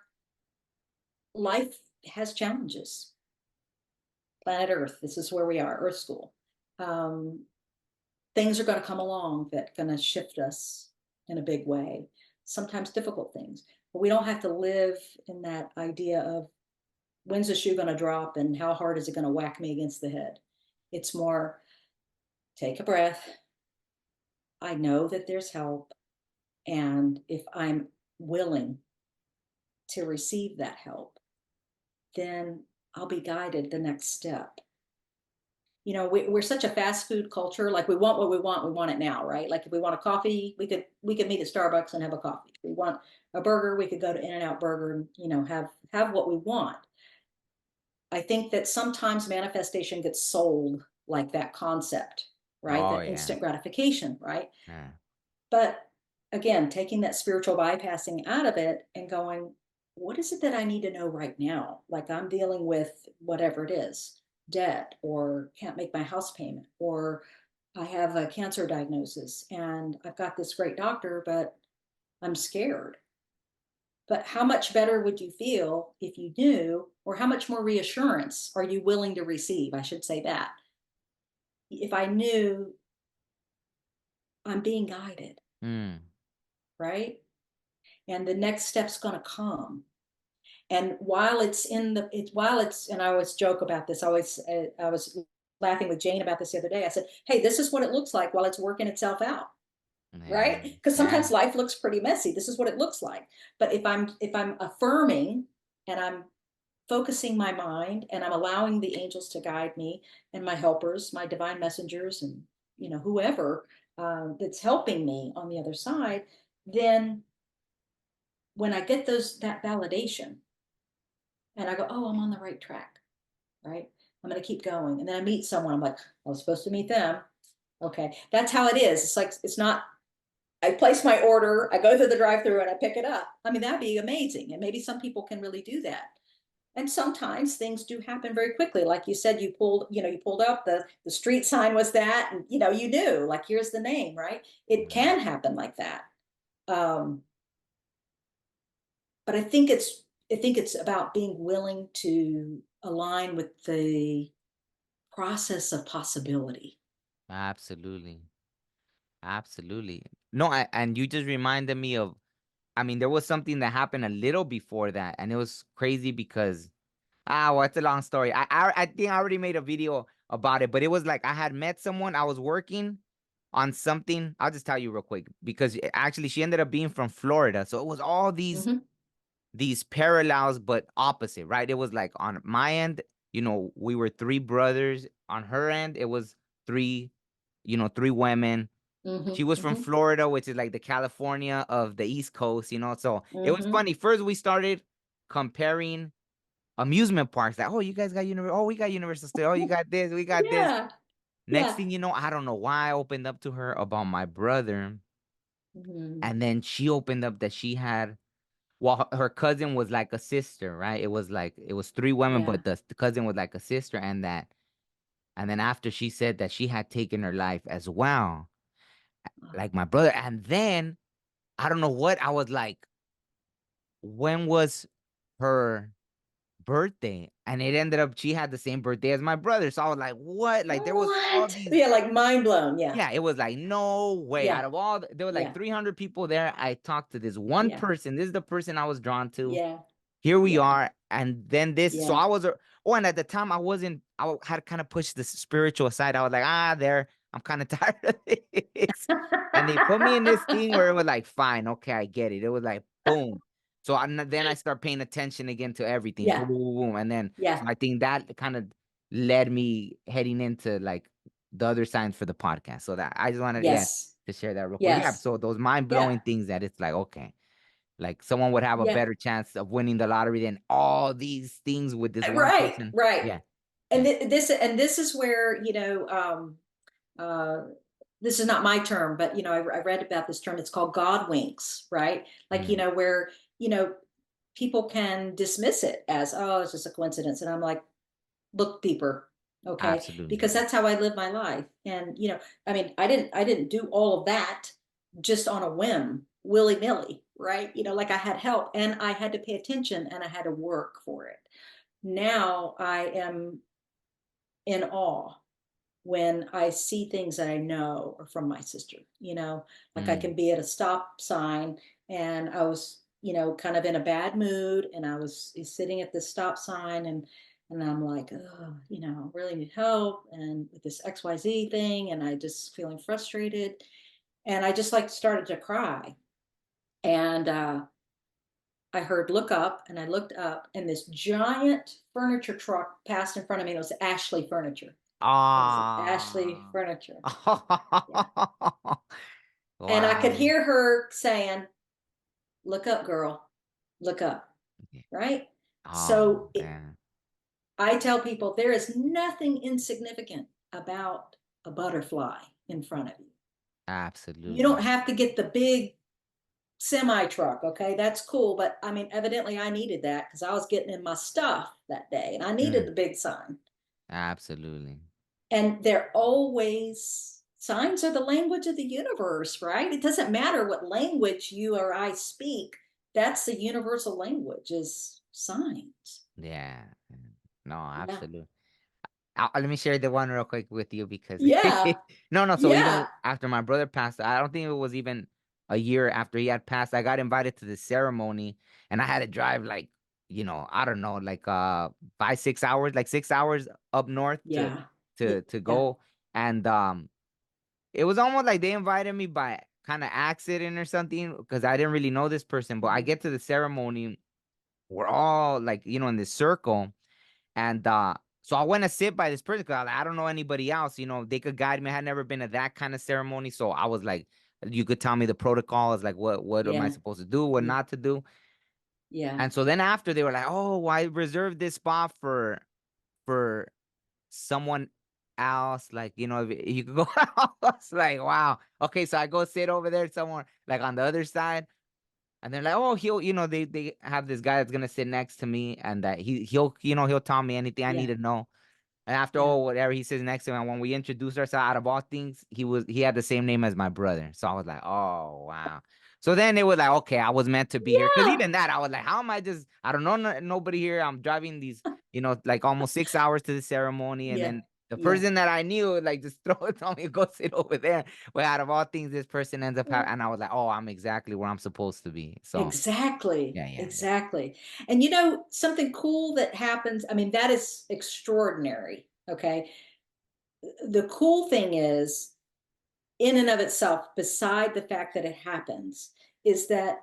life has challenges. Planet Earth, this is where we are, Earth School. Um, Things are going to come along that are going to shift us in a big way. Sometimes difficult things, but we don't have to live in that idea of when's the shoe going to drop and how hard is it going to whack me against the head. It's more take a breath. I know that there's help. And if I'm willing to receive that help, then I'll be guided the next step. You know, we're such a fast food culture. Like we want what we want it now, right? Like if we want a coffee, we could meet at Starbucks and have a coffee. If we want a burger, we could go to In-N-Out Burger and, you know, have what we want. I think that sometimes manifestation gets sold like that concept, right? Oh That yeah. instant gratification, right? Yeah. But again, taking that spiritual bypassing out of it and going, what is it that I need to know right now? Like I'm dealing with whatever it is, debt, or can't make my house payment, or I have a cancer diagnosis and I've got this great doctor, but I'm scared. But how much better would you feel if you knew, or how much more reassurance are you willing to receive? I should say that. If I knew I'm being guided, Mm. right? And the next step's going to come. And while it's, and I always joke about this. I was laughing with Jane about this the other day. I said, "Hey, this is what it looks like while it's working itself out." Yeah. Right? Because Yeah. sometimes life looks pretty messy. This is what it looks like. But if I'm affirming and I'm focusing my mind and I'm allowing the angels to guide me and my helpers, my divine messengers, and whoever that's helping me on the other side, then when I get that validation and I go, oh, I'm on the right track, right? I'm going to keep going. And then I meet someone. I'm like, I was supposed to meet them. Okay. That's how it is. It's like, it's not, I place my order, I go through the drive through and I pick it up. I mean, that'd be amazing. And maybe some people can really do that. And sometimes things do happen very quickly. Like you said, you pulled up, the street sign was that, and you knew, like, here's the name, right? It Mm. can happen like that. Um, but I think it's about being willing to align with the process of possibility. Absolutely. Absolutely. No, and you just reminded me of, I mean, there was something that happened a little before that, and it was crazy because, well, it's a long story. I think I already made a video about it, but it was like I had met someone, I was working on something. I'll just tell you real quick because actually she ended up being from Florida. So it was all Hmm. these parallels, but opposite, right? It was like on my end, we were three brothers. On her end, it was three, three women. Hmm. She was from Hmm. Florida, which is like the California of the East Coast, So it was Hmm. funny. First, we started comparing amusement parks. Like, oh, you guys got Universal. Oh, we got Universal Studios. Oh, you got this. We got this. Yeah. Next Yeah. thing you know, I don't know why I opened up to her about my brother, Hmm. and then she opened up that she had. Well, her cousin was like a sister, right? It was three women, Yeah. but the cousin was like a sister, and then after she said that she had taken her life as well, like my brother, and then I don't know what I was like. When was her birthday? And it ended up she had the same birthday as my brother, so I was like, what? Like there was all What? these. Yeah, like mind blown. Yeah. Yeah, it was like, no way. Yeah. Out of all, there were like Yeah. 300 people there. I talked to this one Yeah. person. This is the person I was drawn to. Yeah. Here we Yeah. are. And then this, so Yeah. I was, and at the time I had kind of pushed the spiritual side. I was like, I'm kind of tired of this. And they put me in this thing where it was like, fine, okay, I get it. It was like, boom. So then I start paying attention again to everything. Boom, Yeah. boom, boom. And then, so Yeah. I think that kind of led me heading into like the other signs for the podcast. So that I just wanted, yeah, Yes. to share that real quick. Yeah. Yes. So those mind Yeah. blowing things that it's like, okay. Like someone would have a Yeah. better chance of winning the lottery than all these things with this one Right, person. right. Yeah. And Yeah. this is where, this is not my term, but I read about this term. It's called God winks, right? Like, Mm, where, people can dismiss it as, oh, it's just a coincidence. And I'm like, look deeper. Okay. absolutely. Because that's how I live my life. And, I mean, I didn't do all of that just on a whim, willy-nilly, right? Like I had help and I had to pay attention and I had to work for it. Now I am in awe when I see things that I know are from my sister, like I Mm, can be at a stop sign and I was, kind of in a bad mood and I was sitting at the stop sign and I'm like, oh, I really need help and with this XYZ thing and I just feeling frustrated and I just like started to cry and I heard look up and I looked up and this giant furniture truck passed in front of me. It was Ashley Furniture. It was Ashley ah. Furniture. Yeah. And I could Wow. hear her saying, look up, girl, look up. Yeah. Right. Oh, So man. I tell people there is nothing insignificant about a butterfly in front of you. You don't Absolutely. have to get the big semi truck. Okay. That's cool. But I mean, evidently I needed that because I was getting in my stuff that day and I needed Mm, the big sign. absolutely. And they're always signs are the language of the universe, right? It doesn't matter what language you or I speak. That's the universal language is signs. Yeah. No, Yeah. absolutely. Let me share the one real quick with you because Yeah. no. So Yeah. even after my brother passed, I don't think it was even a year after he had passed. I got invited to the ceremony, and I had to drive like I don't know, like 5 6 hours, like 6 hours up north to Yeah. to to Yeah. go, and it was almost like they invited me by kind of accident or something because I didn't really know this person. But I Mhm. get to the ceremony, we're all like in this circle. And so I went to sit by this person because I don't know anybody else. They could guide me. I had never been to that kind of ceremony. So I was like, you could tell me the protocols, like what am I Yeah. supposed to do, what Yeah. not to do. Yeah. And so then after they were like, oh, I reserved this spot for someone else. Like, if you could go. I was like, wow. Okay, so I go sit over there somewhere like on the other side. And they're like, oh, they have this guy that's gonna sit next to me, and that he'll tell me anything I need Yeah. to know. And after Yeah. all, whatever he says next to him, and when we introduced ourselves, out of all things, he had the same name as my brother. So I was like, oh wow. So then it was like, okay, I was meant to be here. Cause Yeah. even that, I was like, how am I just? I don't know nobody here. I'm driving these, like almost 6 hours to the ceremony, and Yeah. then the Yeah. person that I knew, like, just told me go sit over there. Well, out of all things, this person ends up having, and I was like, oh, I'm exactly where I'm supposed to be. So Exactly. yeah. Exactly. And something cool that happens, I mean, that is extraordinary. Okay. The cool thing is, in and of itself, beside the fact that it happens, is that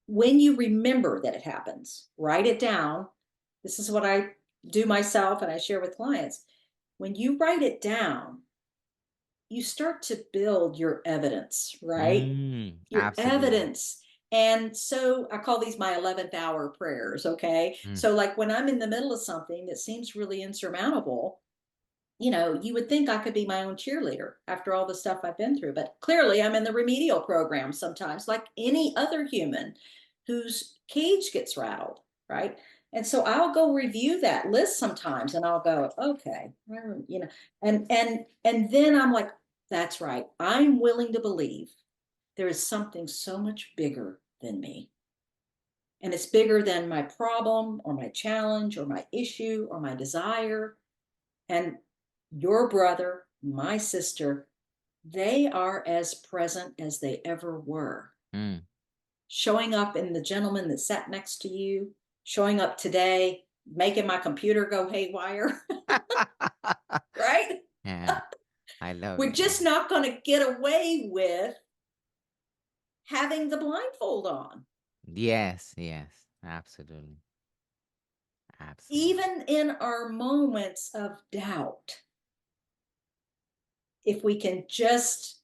when you remember that it happens, write it down. This is what I do myself and I share with clients. When you write it down, you start to build your evidence, right? Your Absolutely. evidence. And so I call these my 11th hour prayers. Okay. Mm, So, like when I'm in the middle of something that seems really insurmountable, you would think I could be my own cheerleader after all the stuff I've been through. But clearly, I'm in the remedial program sometimes, like any other human whose cage gets rattled, right? And so I'll go review that list sometimes, and I'll go, okay, and then I'm like, that's right. I'm willing to believe there is something so much bigger than me. And it's bigger than my problem or my challenge or my issue or my desire. And your brother, my sister, they are as present as they ever were. mm. Showing up in the gentleman that sat next to you, showing up today, making my computer go haywire, right? Yeah, I love We're it. Yeah. just not going to get away with having the blindfold on. Yes, absolutely. Absolutely. Even in our moments of doubt, if we can just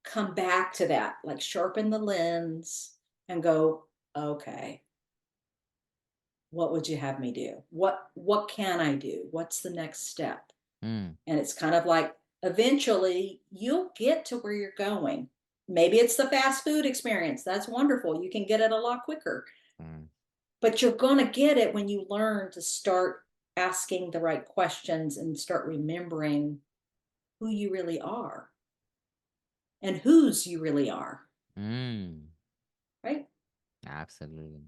come back to that, like sharpen the lens, and go, okay, what would you have me do? What can I do? What's the next step? Mm, And it's kind of like eventually you'll get to where you're going. Maybe it's the fast food experience. That's wonderful. You can get it a lot quicker. mm, But you're going to get it when you learn to start asking the right questions and start remembering who you really are and whose you really are, mm. right? Absolutely.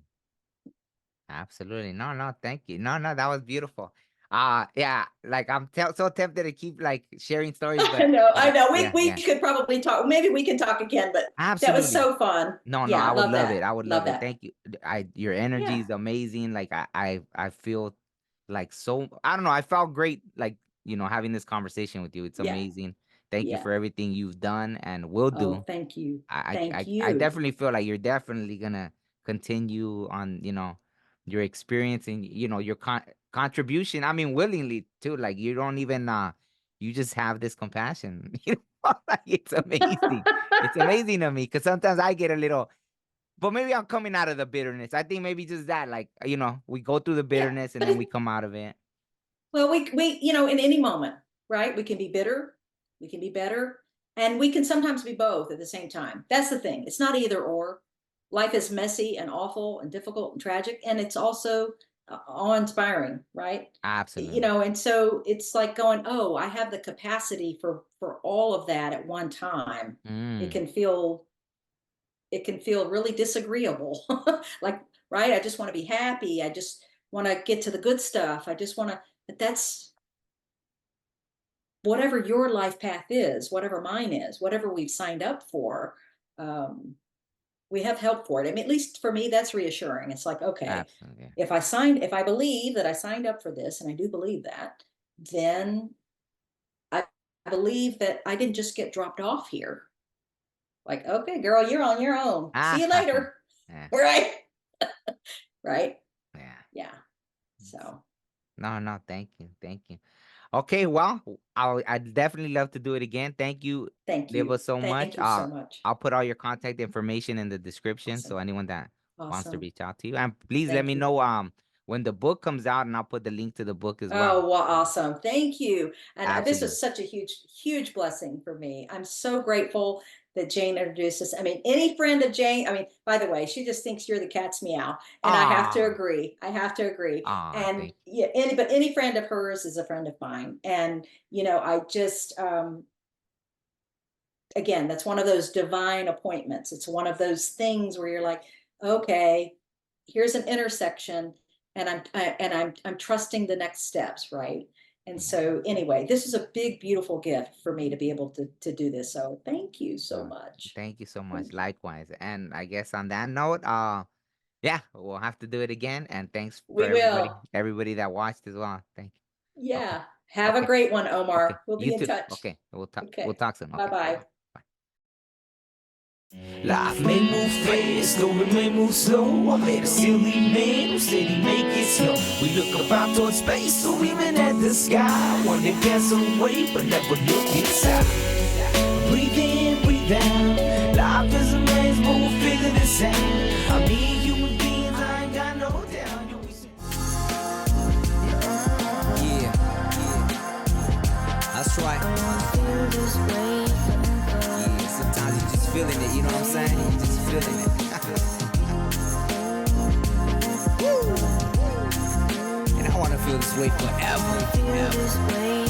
Absolutely. No, no, thank you. No, no, that was beautiful. Yeah, like I'm so tempted to keep like sharing stories, I know, I but know. yeah, We yeah. could probably talk. Maybe we can talk again, but that was Absolutely. so fun. No, no, Yeah, I would love love it. that. I would Love love it. that. Thank you. Your energy Yeah, is amazing. Like I feel like so I don't know, I felt great like, having this conversation with you. It's yeah, amazing. Thank you yeah. for everything you've done and will Oh, do. thank you. I I Thank I I you. definitely feel like you're definitely gonna continue on, your experience and your contribution. I mean, willingly too. Like you don't even you just have this compassion. Like it's amazing. It's amazing to me because sometimes I get a little, but maybe I'm coming out of the bitterness. I think maybe just that, like we go through the Yeah, bitterness and but then we come out of it. well, we in any moment, right? We can be bitter, we can be better, and we can sometimes be both at the same time. That's the thing. It's not either or. Life is messy and awful and difficult and tragic, and it's also awe-inspiring, right? Absolutely. And so it's like going, oh, I have the capacity for all of that at one time. It Mm, can feel it can feel really disagreeable. Like, right? I just want to be happy. I just want to get to the good stuff. I just want to, but that's whatever your life path is, whatever mine is, whatever we've signed up for. Um, we have help for it. I mean, at least for me, that's reassuring. It's like, okay, absolutely. if I believe that I signed up for this, and I do believe that, then I believe that I didn't just get dropped off here. Like, okay, girl, you're on your own. See you Ah, later. yeah, Right? Right? yeah. Yeah. So No, no, thank you. Thank you. Okay, well, I definitely love to do it again. Thank you, thank you. Liva, so much. Thank you so much. I'll put all your contact information in the description so Awesome. anyone that wants to Awesome. reach out to you. And please let Thank me you. know when the book comes out and I'll put the link to the book as well. Oh, well, awesome. Thank you. And this Absolutely. was such a huge, huge blessing for me. I'm so grateful that Jane introduced us. I mean, any friend of Jane, I mean, by the way, she just thinks you're the cat's meow. And I have to Ah, agree. I have to agree. And thank yeah, any friend of hers is a friend of mine. And, I just, again, that's one of those divine appointments. It's one of those things where you're like, okay, here's an intersection, and I'm trusting the next steps, right? And you. so anyway, this is a big, beautiful gift for me to be able to do this. So thank you so No, much. thank you so much. Thank you. Likewise. And I guess on that note, yeah, we'll have to do it again. And thanks for We will. everybody that watched as well. Thank you. Okay. Yeah. Have a Okay. great one, Okay. Omar. We'll You be in too. touch. Okay. We'll Okay. talk soon. Bye Okay. Bye bye. bye. Bye. Life may move fast, or it may move slow. I met a silly man who said he'd make it slow. We look up out towards space, or even at the sky. One that gets away, but never look inside. Breathe in, breathe out. Life is a maze, but we'll figure this out. I mean, human beings, I ain't got no doubt. Yeah, that's right. Yeah, sometimes you just feeling it, you know what I'm saying? You just feeling it. And I wanna feel this way forever.